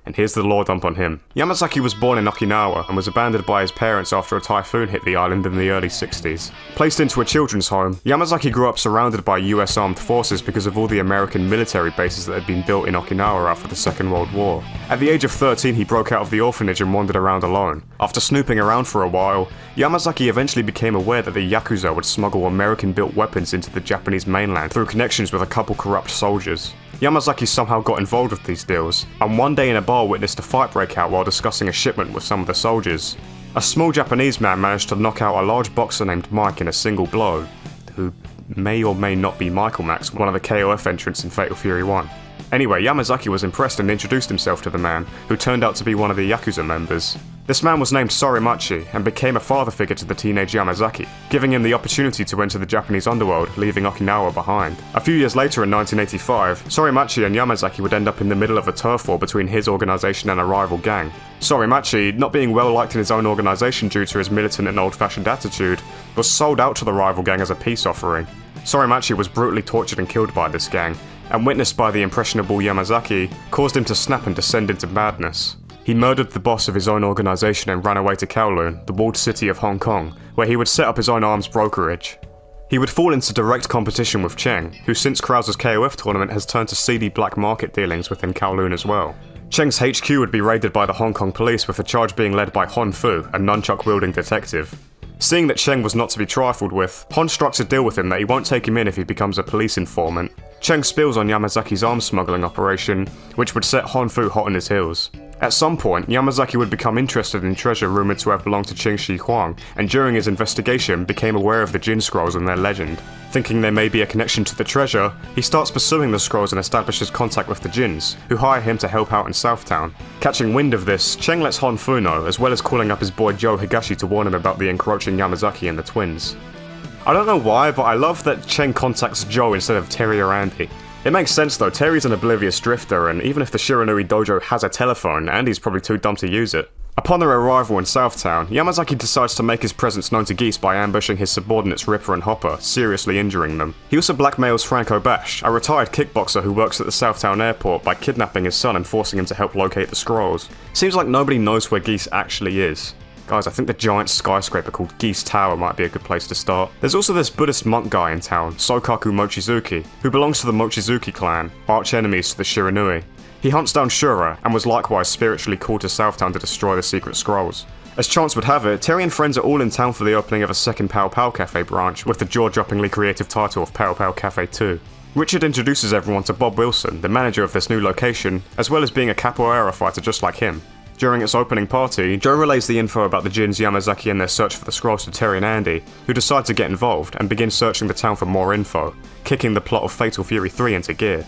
S1: and here's the lore dump on him. Yamazaki was born in Okinawa and was abandoned by his parents after a typhoon hit the island in the early 60s. Placed into a children's home, Yamazaki grew up surrounded by US armed forces because of all the American military bases that had been built in Okinawa after the Second World War. At the age of 13, he broke out of the orphanage and wandered around alone. After snooping around for a while, Yamazaki eventually became aware that the Yakuza would smuggle American-built weapons into the Japanese mainland through connections with a couple corrupt soldiers. Yamazaki somehow got involved with these deals, and one day in a bar witnessed a fight break out while discussing a shipment with some of the soldiers. A small Japanese man managed to knock out a large boxer named Mike in a single blow, who may or may not be Michael Max, one of the KOF entrants in Fatal Fury 1. Anyway, Yamazaki was impressed and introduced himself to the man, who turned out to be one of the Yakuza members. This man was named Sorimachi and became a father figure to the teenage Yamazaki, giving him the opportunity to enter the Japanese underworld, leaving Okinawa behind. A few years later in 1985, Sorimachi and Yamazaki would end up in the middle of a turf war between his organisation and a rival gang. Sorimachi, not being well liked in his own organisation due to his militant and old-fashioned attitude, was sold out to the rival gang as a peace offering. Sorimachi was brutally tortured and killed by this gang, and witnessed by the impressionable Yamazaki, caused him to snap and descend into madness. He murdered the boss of his own organisation and ran away to Kowloon, the walled city of Hong Kong, where he would set up his own arms brokerage. He would fall into direct competition with Cheng, who since Krauser's KOF tournament has turned to seedy black market dealings within Kowloon as well. Cheng's HQ would be raided by the Hong Kong police with the charge being led by Hon Fu, a nunchuck-wielding detective. Seeing that Cheng was not to be trifled with, Hon strikes a deal with him that he won't take him in if he becomes a police informant. Cheng spills on Yamazaki's arms smuggling operation, which would set Hon Fu hot on his heels. At some point, Yamazaki would become interested in treasure rumoured to have belonged to Qing Shi Huang, and during his investigation became aware of the Jin Scrolls and their legend. Thinking there may be a connection to the treasure, he starts pursuing the scrolls and establishes contact with the Jins, who hire him to help out in Southtown. Catching wind of this, Cheng lets Hon Fu know, as well as calling up his boy Joe Higashi to warn him about the encroaching Yamazaki and the twins. I don't know why, but I love that Cheng contacts Joe instead of Terry or Andy. It makes sense though, Terry's an oblivious drifter, and even if the Shiranui dojo has a telephone, Andy's probably too dumb to use it. Upon their arrival in Southtown, Yamazaki decides to make his presence known to Geese by ambushing his subordinates Ripper and Hopper, seriously injuring them. He also blackmails Franco Bash, a retired kickboxer who works at the Southtown airport, by kidnapping his son and forcing him to help locate the scrolls. Seems like nobody knows where Geese actually is. Guys, I think the giant skyscraper called Geese Tower might be a good place to start. There's also this Buddhist monk guy in town, Sokaku Mochizuki, who belongs to the Mochizuki clan, arch enemies to the Shiranui. He hunts down Shura, and was likewise spiritually called to Southtown to destroy the secret scrolls. As chance would have it, Terry and friends are all in town for the opening of a second Pow Pow Cafe branch, with the jaw-droppingly creative title of Pow Pow Cafe 2. Richard introduces everyone to Bob Wilson, the manager of this new location, as well as being a capoeira fighter just like him. During its opening party, Joe relays the info about the Jins, Yamazaki and their search for the scrolls to Terry and Andy, who decide to get involved and begin searching the town for more info, kicking the plot of Fatal Fury 3 into gear.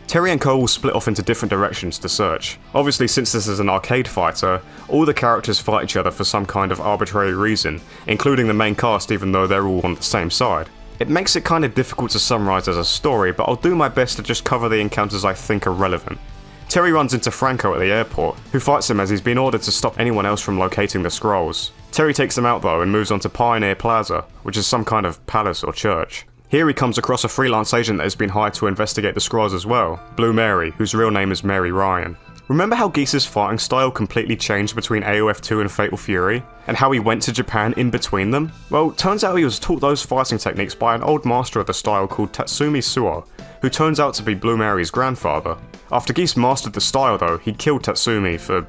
S1: Terry and Co will split off into different directions to search. Obviously, since this is an arcade fighter, all the characters fight each other for some kind of arbitrary reason, including the main cast even though they're all on the same side. It makes it kind of difficult to summarise as a story, but I'll do my best to just cover the encounters I think are relevant. Terry runs into Franco at the airport, who fights him as he's been ordered to stop anyone else from locating the scrolls. Terry takes him out though and moves on to Pioneer Plaza, which is some kind of palace or church. Here he comes across a freelance agent that has been hired to investigate the scrolls as well, Blue Mary, whose real name is Mary Ryan. Remember how Geese's fighting style completely changed between AOF 2 and Fatal Fury? And how he went to Japan in between them? Well, turns out he was taught those fighting techniques by an old master of the style called Tatsumi Suo, who turns out to be Blue Mary's grandfather. After Geese mastered the style though, he killed Tatsumi for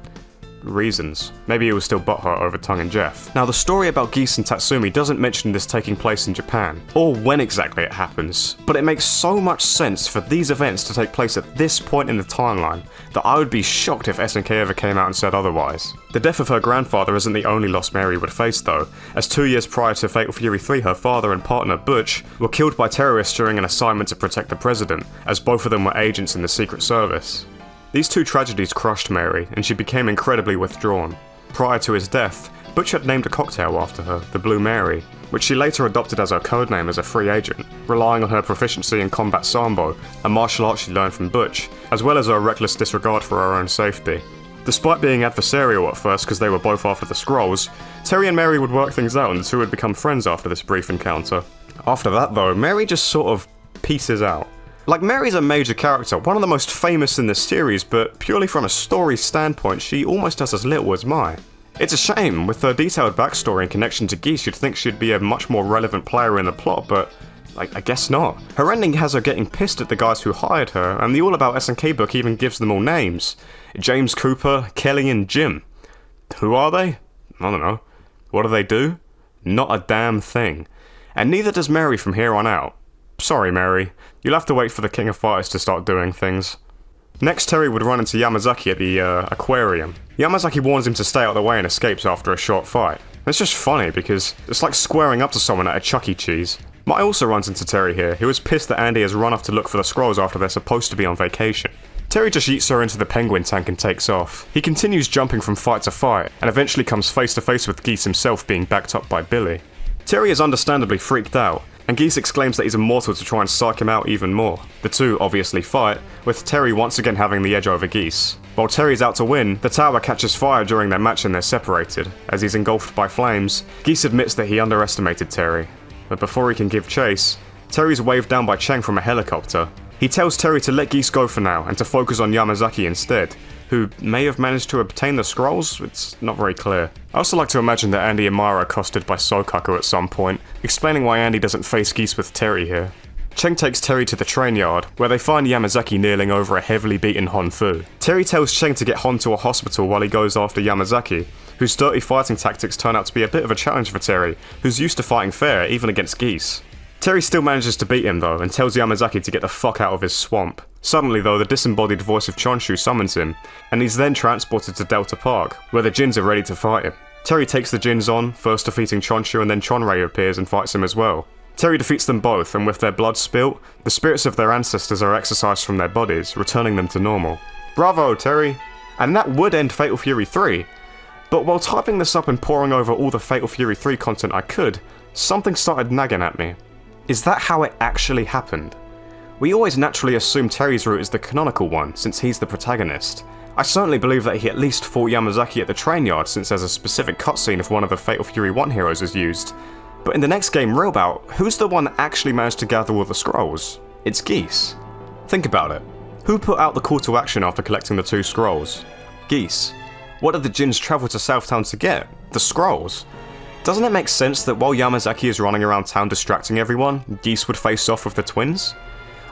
S1: reasons. Maybe he was still butthurt over Tung and Jeff. Now the story about Geese and Tatsumi doesn't mention this taking place in Japan, or when exactly it happens, but it makes so much sense for these events to take place at this point in the timeline that I would be shocked if SNK ever came out and said otherwise. The death of her grandfather isn't the only loss Mary would face though, as 2 years prior to Fatal Fury 3 her father and partner Butch were killed by terrorists during an assignment to protect the president, as both of them were agents in the Secret Service. These two tragedies crushed Mary, and she became incredibly withdrawn. Prior to his death, Butch had named a cocktail after her, the Blue Mary, which she later adopted as her codename as a free agent, relying on her proficiency in combat sambo, a martial art she learned from Butch, as well as her reckless disregard for her own safety. Despite being adversarial at first because they were both after the scrolls, Terry and Mary would work things out and the two would become friends after this brief encounter. After that though, Mary just sort of pieces out. Like, Mary's a major character, one of the most famous in this series, but purely from a story standpoint, she almost does as little as Mai. It's a shame. With her detailed backstory and connection to Geese, you'd think she'd be a much more relevant player in the plot, but I guess not. Her ending has her getting pissed at the guys who hired her, and the All About SNK book even gives them all names. James Cooper, Kelly, and Jim. Who are they? I don't know. What do they do? Not a damn thing. And neither does Mary from here on out. Sorry, Mary. You'll have to wait for the King of Fighters to start doing things. Next, Terry would run into Yamazaki at the aquarium. Yamazaki warns him to stay out of the way and escapes after a short fight. It's just funny because it's like squaring up to someone at a Chuck E. Cheese. Mai also runs into Terry here, who is pissed that Andy has run off to look for the scrolls after they're supposed to be on vacation. Terry just yeets her into the penguin tank and takes off. He continues jumping from fight to fight, and eventually comes face to face with Geese himself being backed up by Billy. Terry is understandably freaked out, and Geese exclaims that he's immortal to try and psych him out even more. The two obviously fight, with Terry once again having the edge over Geese. While Terry's out to win, the tower catches fire during their match and they're separated. As he's engulfed by flames, Geese admits that he underestimated Terry. But before he can give chase, Terry's waved down by Cheng from a helicopter. He tells Terry to let Geese go for now and to focus on Yamazaki instead, who may have managed to obtain the scrolls. It's not very clear. I also like to imagine that Andy and Mara are accosted by Sokaku at some point, explaining why Andy doesn't face Geese with Terry here. Cheng takes Terry to the train yard, where they find Yamazaki kneeling over a heavily beaten Honfu. Terry tells Cheng to get Hon to a hospital while he goes after Yamazaki, whose dirty fighting tactics turn out to be a bit of a challenge for Terry, who's used to fighting fair, even against Geese. Terry still manages to beat him though, and tells Yamazaki to get the fuck out of his swamp. Suddenly though, the disembodied voice of Chonshu summons him, and he's then transported to Delta Park, where the Jins are ready to fight him. Terry takes the Jins on, first defeating Chonshu, and then Chonrei appears and fights him as well. Terry defeats them both, and with their blood spilt, the spirits of their ancestors are exorcised from their bodies, returning them to normal. Bravo, Terry! And that would end Fatal Fury 3. But while typing this up and poring over all the Fatal Fury 3 content I could, something started nagging at me. Is that how it actually happened? We always naturally assume Terry's route is the canonical one, since he's the protagonist. I certainly believe that he at least fought Yamazaki at the train yard, since there's a specific cutscene if one of the Fatal Fury 1 heroes is used. But in the next game, Real Bout, who's the one that actually managed to gather all the scrolls? It's Geese. Think about it. Who put out the call to action after collecting the 2 scrolls? Geese. What did the Jins travel to Southtown to get? The scrolls. Doesn't it make sense that while Yamazaki is running around town distracting everyone, Geese would face off with the twins?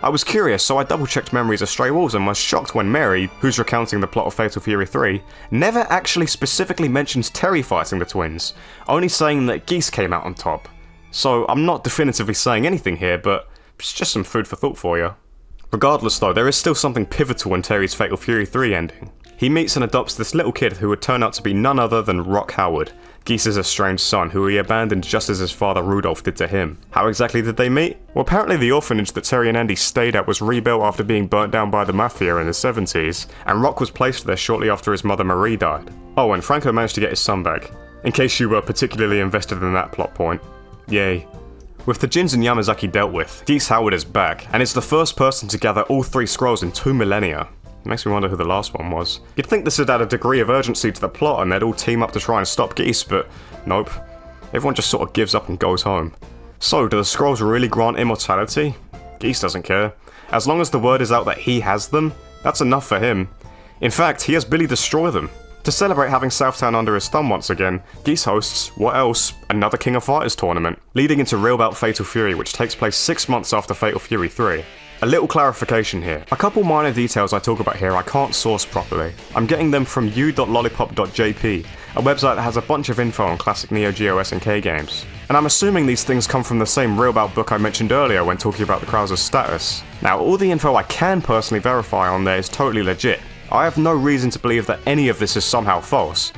S1: I was curious, so I double-checked memories of Stray Wolves and was shocked when Mary, who's recounting the plot of Fatal Fury 3, never actually specifically mentions Terry fighting the twins, only saying that Geese came out on top. So I'm not definitively saying anything here, but it's just some food for thought for you. Regardless though, there is still something pivotal in Terry's Fatal Fury 3 ending. He meets and adopts this little kid who would turn out to be none other than Rock Howard, Geese's estranged son, who he abandoned just as his father Rudolph did to him. How exactly did they meet? Well, apparently the orphanage that Terry and Andy stayed at was rebuilt after being burnt down by the Mafia in the 70s, and Rock was placed there shortly after his mother Marie died. Oh, and Franco managed to get his son back, in case you were particularly invested in that plot point. Yay. With the Jins and Yamazaki dealt with, Geese Howard is back, and is the first person to gather all 3 scrolls in 2 millennia. Makes me wonder who the last one was. You'd think this would add a degree of urgency to the plot and they'd all team up to try and stop Geese, but nope. Everyone just sort of gives up and goes home. So, do the scrolls really grant immortality? Geese doesn't care. As long as the word is out that he has them, that's enough for him. In fact, he has Billy destroy them. To celebrate having Southtown under his thumb once again, Geese hosts, what else, another King of Fighters tournament, leading into Real Bout Fatal Fury, which takes place 6 months after Fatal Fury 3. A little clarification here. A couple minor details I talk about here I can't source properly. I'm getting them from you.lolipop.jp, a website that has a bunch of info on classic Neo Geo SNK games. And I'm assuming these things come from the same Real Bout book I mentioned earlier when talking about the Krauser status. Now, all the info I can personally verify on there is totally legit. I have no reason to believe that any of this is somehow false,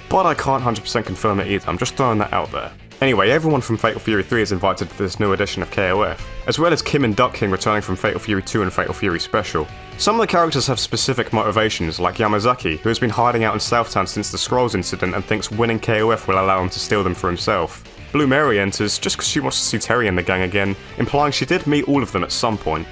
S1: but I can't 100% confirm it either. I'm just throwing that out there. Anyway, everyone from Fatal Fury 3 is invited to this new edition of KOF, as well as Kim and Duck King returning from Fatal Fury 2 and Fatal Fury Special. Some of the characters have specific motivations, like Yamazaki, who has been hiding out in Southtown since the Scrolls incident and thinks winning KOF will allow him to steal them for himself. Blue Mary enters just because she wants to see Terry and the gang again, implying she did meet all of them at some point.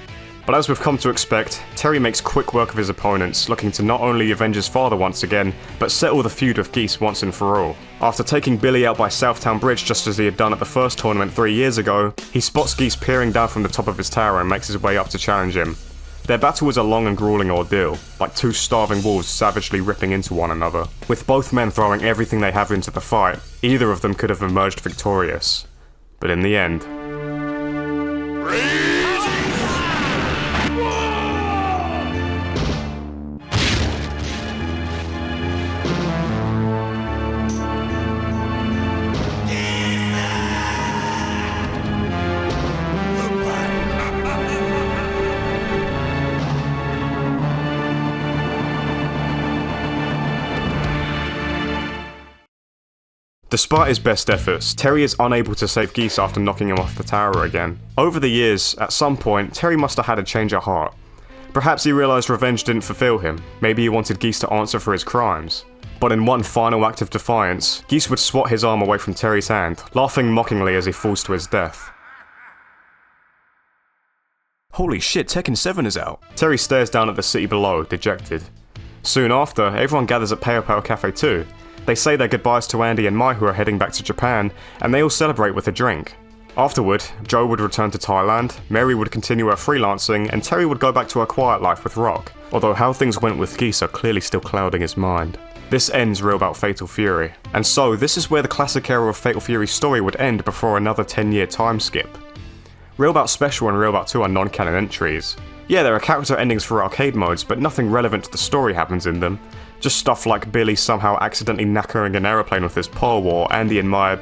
S1: But as we've come to expect, Terry makes quick work of his opponents, looking to not only avenge his father once again, but settle the feud with Geese once and for all. After taking Billy out by Southtown Bridge just as he had done at the first tournament 3 years ago, he spots Geese peering down from the top of his tower and makes his way up to challenge him. Their battle was a long and grueling ordeal, like two starving wolves savagely ripping into one another. With both men throwing everything they have into the fight, either of them could have emerged victorious. But in the end... Despite his best efforts, Terry is unable to save Geese after knocking him off the tower again. Over the years, at some point, Terry must have had a change of heart. Perhaps he realised revenge didn't fulfill him, maybe he wanted Geese to answer for his crimes. But in one final act of defiance, Geese would swat his arm away from Terry's hand, laughing mockingly as he falls to his death. Holy shit, Tekken 7 is out. Terry stares down at the city below, dejected. Soon after, everyone gathers at Peo Peo Cafe too. They say their goodbyes to Andy and Mai, who are heading back to Japan, and they all celebrate with a drink. Afterward, Joe would return to Thailand, Mary would continue her freelancing, and Terry would go back to her quiet life with Rock, although how things went with Geese are clearly still clouding his mind. This ends Real Bout Fatal Fury, and so this is where the classic era of Fatal Fury's story would end before another 10-year time skip. Real Bout Special and Real Bout 2 are non-canon entries. Yeah, there are character endings for arcade modes, but nothing relevant to the story happens in them. Just stuff like Billy somehow accidentally knackering an aeroplane with his paw, or Andy and Maya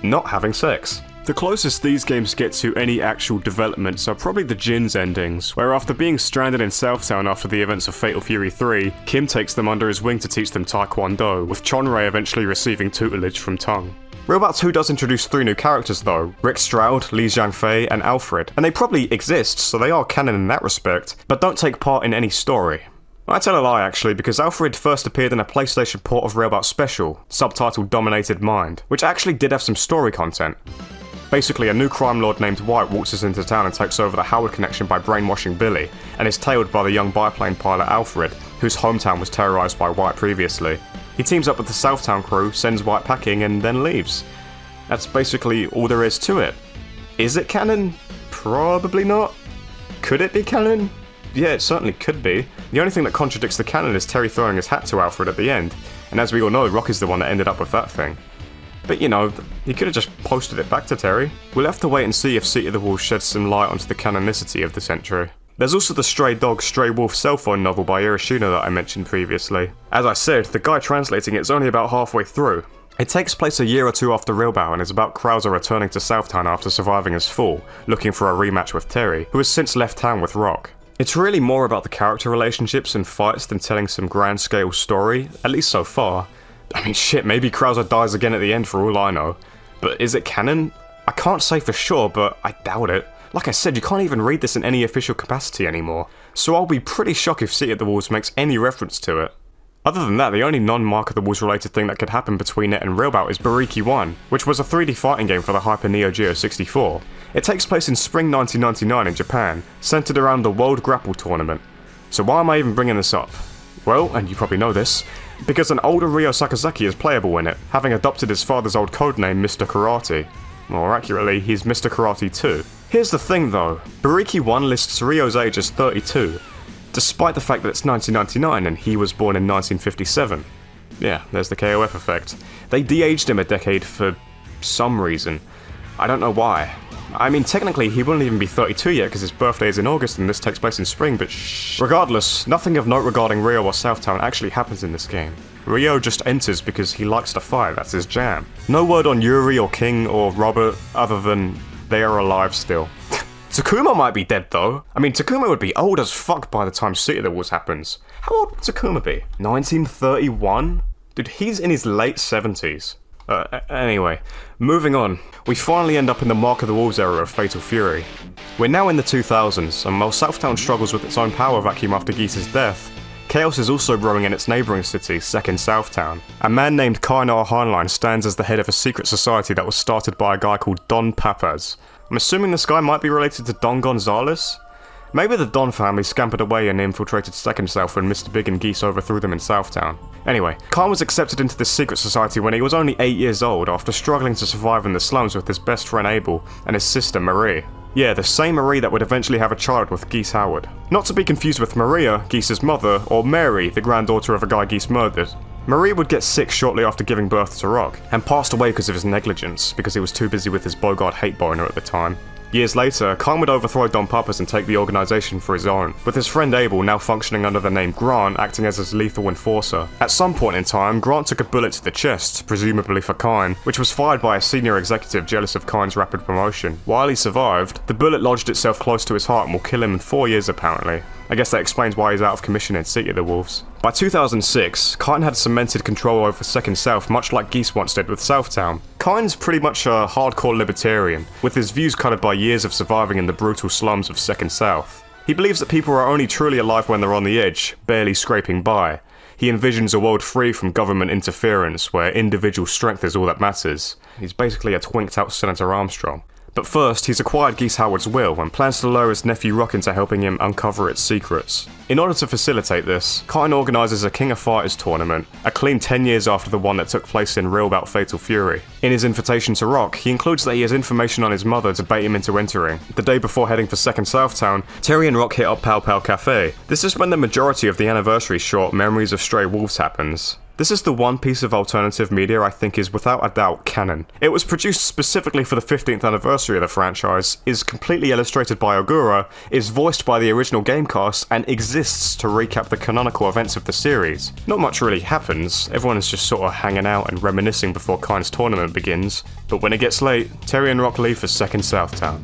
S1: not having sex. The closest these games get to any actual developments are probably the Jin's endings, where after being stranded in Southtown after the events of Fatal Fury 3, Kim takes them under his wing to teach them Taekwondo, with Chonrei eventually receiving tutelage from Tung. Real Bout 2 does introduce 3 new characters though, Rick Stroud, Li Jiangfei, and Alfred, and they probably exist, so they are canon in that respect, but don't take part in any story. I tell a lie actually, because Alfred first appeared in a PlayStation port of Real Bout Special, subtitled Dominated Mind, which actually did have some story content. Basically, a new crime lord named White waltzes into town and takes over the Howard connection by brainwashing Billy, and is tailed by the young biplane pilot Alfred, whose hometown was terrorised by White previously. He teams up with the Southtown crew, sends White packing, and then leaves. That's basically all there is to it. Is it canon? Probably not. Could it be canon? Yeah, it certainly could be. The only thing that contradicts the canon is Terry throwing his hat to Alfred at the end, and as we all know, Rock is the one that ended up with that thing. But you know, he could have just posted it back to Terry. We'll have to wait and see if City of the Wolves sheds some light onto the canonicity of this entry. There's also the Stray Dog, Stray Wolf cell phone novel by Irishino that I mentioned previously. As I said, the guy translating it is only about halfway through. It takes place a year or two after Real Bout and is about Krauser returning to Southtown after surviving his fall, looking for a rematch with Terry, who has since left town with Rock. It's really more about the character relationships and fights than telling some grand scale story, at least so far. I mean shit, maybe Krauser dies again at the end for all I know. But is it canon? I can't say for sure, but I doubt it. Like I said, you can't even read this in any official capacity anymore, so I'll be pretty shocked if City of the Wolves makes any reference to it. Other than that, the only non-Mark of the Wolves related thing that could happen between it and Real Bout is Bariki 1, which was a 3D fighting game for the Hyper Neo Geo 64. It takes place in spring 1999 in Japan, centered around the World Grapple Tournament. So why am I even bringing this up? Well, and you probably know this, because an older Ryo Sakazaki is playable in it, having adopted his father's old codename Mr. Karate. More accurately, he's Mr. Karate 2. Here's the thing though, Bariki 1 lists Ryo's age as 32, despite the fact that it's 1999 and he was born in 1957. Yeah, there's the KOF effect. They de-aged him a decade for some reason. I don't know why. I mean, technically he wouldn't even be 32 yet because his birthday is in August and this takes place in spring, but shh. Regardless, nothing of note regarding Ryo or Southtown actually happens in this game. Ryo just enters because he likes to fight, that's his jam. No word on Yuri or King or Robert other than they are alive still. Takuma might be dead though. I mean, Takuma would be old as fuck by the time City of the Wolves happens. How old would Takuma be? 1931? Dude, he's in his late 70s. Anyway, moving on. We finally end up in the Mark of the Wolves era of Fatal Fury. We're now in the 2000s, and while Southtown struggles with its own power vacuum after Geese's death, chaos is also brewing in its neighbouring city, second Southtown. A man named Kainoa Heinlein stands as the head of a secret society that was started by a guy called Don Papaz. I'm assuming this guy might be related to Don Gonzalez? Maybe the Don family scampered away and infiltrated Second South when Mr. Big and Geese overthrew them in Southtown. Anyway, Kine was accepted into this secret society when he was only 8 years old after struggling to survive in the slums with his best friend Abel and his sister Marie. Yeah, the same Marie that would eventually have a child with Geese Howard. Not to be confused with Maria, Geese's mother, or Mary, the granddaughter of a guy Geese murdered. Marie would get sick shortly after giving birth to Rock, and passed away because of his negligence, because he was too busy with his Bogart hate boner at the time. Years later, Kine would overthrow Don Papas and take the organisation for his own, with his friend Abel now functioning under the name Grant acting as his lethal enforcer. At some point in time, Grant took a bullet to the chest, presumably for Kine, which was fired by a senior executive jealous of Kine's rapid promotion. While he survived, the bullet lodged itself close to his heart and will kill him in 4 years apparently. I guess that explains why he's out of commission in City of the Wolves. By 2006, Kine had cemented control over Second South much like Geese once did with Southtown. Kine's pretty much a hardcore libertarian, with his views coloured by years of surviving in the brutal slums of Second South. He believes that people are only truly alive when they're on the edge, barely scraping by. He envisions a world free from government interference, where individual strength is all that matters. He's basically a twinked out Senator Armstrong. But first, he's acquired Geese Howard's will and plans to lure his nephew Rock into helping him uncover its secrets. In order to facilitate this, Kine organises a King of Fighters tournament, a clean 10 years after the one that took place in Real Bout Fatal Fury. In his invitation to Rock, he includes that he has information on his mother to bait him into entering. The day before heading for Second Southtown, Terry and Rock hit up Pow Pow Cafe. This is when the majority of the anniversary short Memories of Stray Wolves happens. This is the one piece of alternative media I think is without a doubt canon. It was produced specifically for the 15th anniversary of the franchise, is completely illustrated by Ogura, is voiced by the original game cast, and exists to recap the canonical events of the series. Not much really happens, everyone is just sort of hanging out and reminiscing before Kine's tournament begins, but when it gets late, Terry and Rock leave for Second Southtown.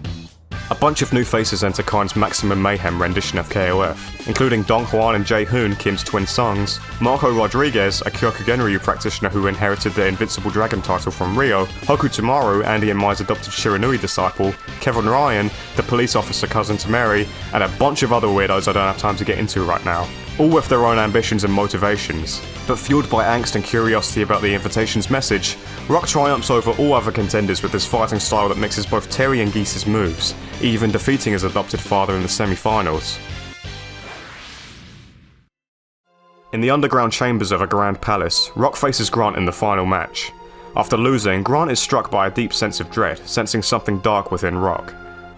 S1: A bunch of new faces enter Kine's Maximum Mayhem rendition of KOF, including Dong Hwan and Jae Hoon, Kim's twin sons, Marco Rodriguez, a Kyokugenryu practitioner who inherited the Invincible Dragon title from Ryo, Hoku Tamaru, Andy and Mai's adopted Shiranui disciple, Kevin Ryan, the police officer cousin to Mary, and a bunch of other weirdos I don't have time to get into right now. All with their own ambitions and motivations. But fueled by angst and curiosity about the invitation's message, Rock triumphs over all other contenders with his fighting style that mixes both Terry and Geese's moves, even defeating his adopted father in the semi-finals. In the underground chambers of a grand palace, Rock faces Grant in the final match. After losing, Grant is struck by a deep sense of dread, sensing something dark within Rock.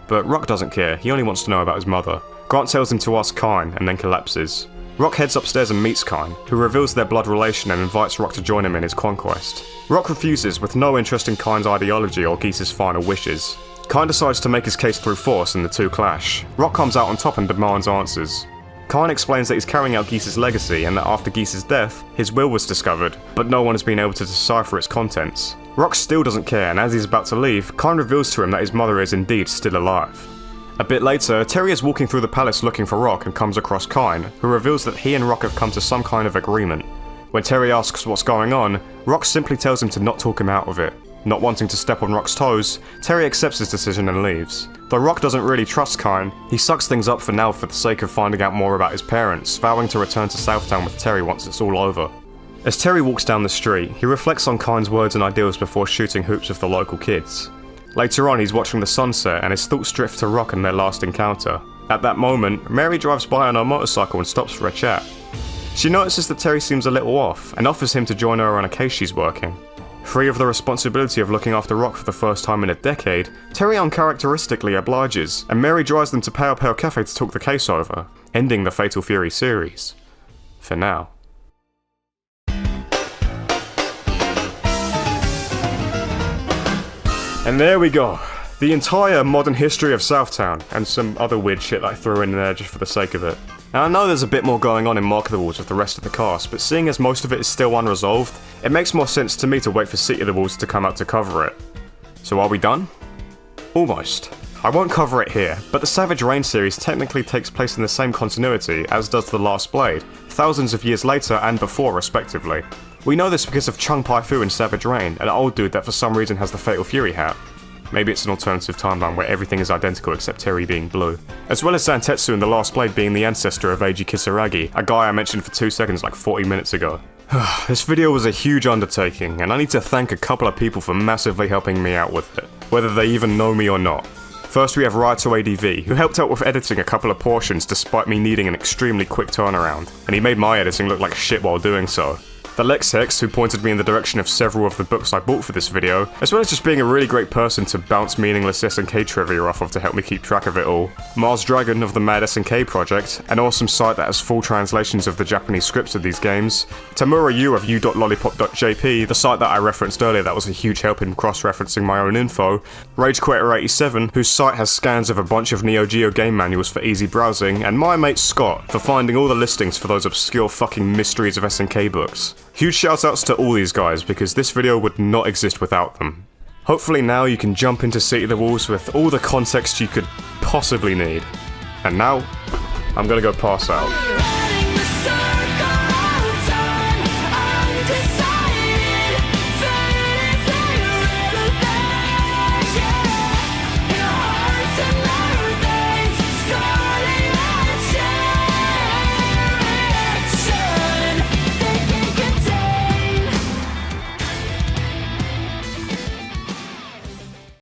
S1: But Rock doesn't care, he only wants to know about his mother. Grant tells him to ask Kine, and then collapses. Rock heads upstairs and meets Kine, who reveals their blood relation and invites Rock to join him in his conquest. Rock refuses, with no interest in Kine's ideology or Geese's final wishes. Kine decides to make his case through force and the two clash. Rock comes out on top and demands answers. Kine explains that he's carrying out Geese's legacy and that after Geese's death, his will was discovered, but no one has been able to decipher its contents. Rock still doesn't care, and as he's about to leave, Kine reveals to him that his mother is indeed still alive. A bit later, Terry is walking through the palace looking for Rock and comes across Kine, who reveals that he and Rock have come to some kind of agreement. When Terry asks what's going on, Rock simply tells him to not talk him out of it. Not wanting to step on Rock's toes, Terry accepts his decision and leaves. Though Rock doesn't really trust Kine, he sucks things up for now for the sake of finding out more about his parents, vowing to return to Southtown with Terry once it's all over. As Terry walks down the street, he reflects on Kine's words and ideals before shooting hoops with the local kids. Later on, he's watching the sunset and his thoughts drift to Rock and their last encounter. At that moment, Mary drives by on her motorcycle and stops for a chat. She notices that Terry seems a little off and offers him to join her on a case she's working. Free of the responsibility of looking after Rock for the first time in a decade, Terry uncharacteristically obliges, and Mary drives them to Pow Pow Cafe to talk the case over, ending the Fatal Fury series. For now. And there we go. The entire modern history of Southtown, and some other weird shit that I threw in there just for the sake of it. Now I know there's a bit more going on in Mark of the Wolves with the rest of the cast, but seeing as most of it is still unresolved, it makes more sense to me to wait for City of the Wolves to come out to cover it. So are we done? Almost. I won't cover it here, but the Savage Reign series technically takes place in the same continuity as does The Last Blade, thousands of years later and before respectively. We know this because of Chung Pai Fu in Savage Reign, an old dude that for some reason has the Fatal Fury hat. Maybe it's an alternative timeline where everything is identical except Terry being blue. As well as Zantetsu in The Last Blade being the ancestor of Eiji Kisaragi, a guy I mentioned for 2 seconds like 40 minutes ago. This video was a huge undertaking, and I need to thank a couple of people for massively helping me out with it, whether they even know me or not. First we have Raito ADV, who helped out with editing a couple of portions despite me needing an extremely quick turnaround, and he made my editing look like shit while doing so. The Lexhex, who pointed me in the direction of several of the books I bought for this video, as well as just being a really great person to bounce meaningless SNK trivia off of to help me keep track of it all. MarsDragon of the Mad SNK project, an awesome site that has full translations of the Japanese scripts of these games. Tamura Yuu of you.lolipop.jp, the site that I referenced earlier that was a huge help in cross-referencing my own info. RageQuitter87, whose site has scans of a bunch of Neo Geo game manuals for easy browsing, and my mate Scott for finding all the listings for those obscure fucking mysteries of SNK books. Huge shoutouts to all these guys, because this video would not exist without them. Hopefully now you can jump into City of the Wolves with all the context you could possibly need. And now, I'm gonna go pass out.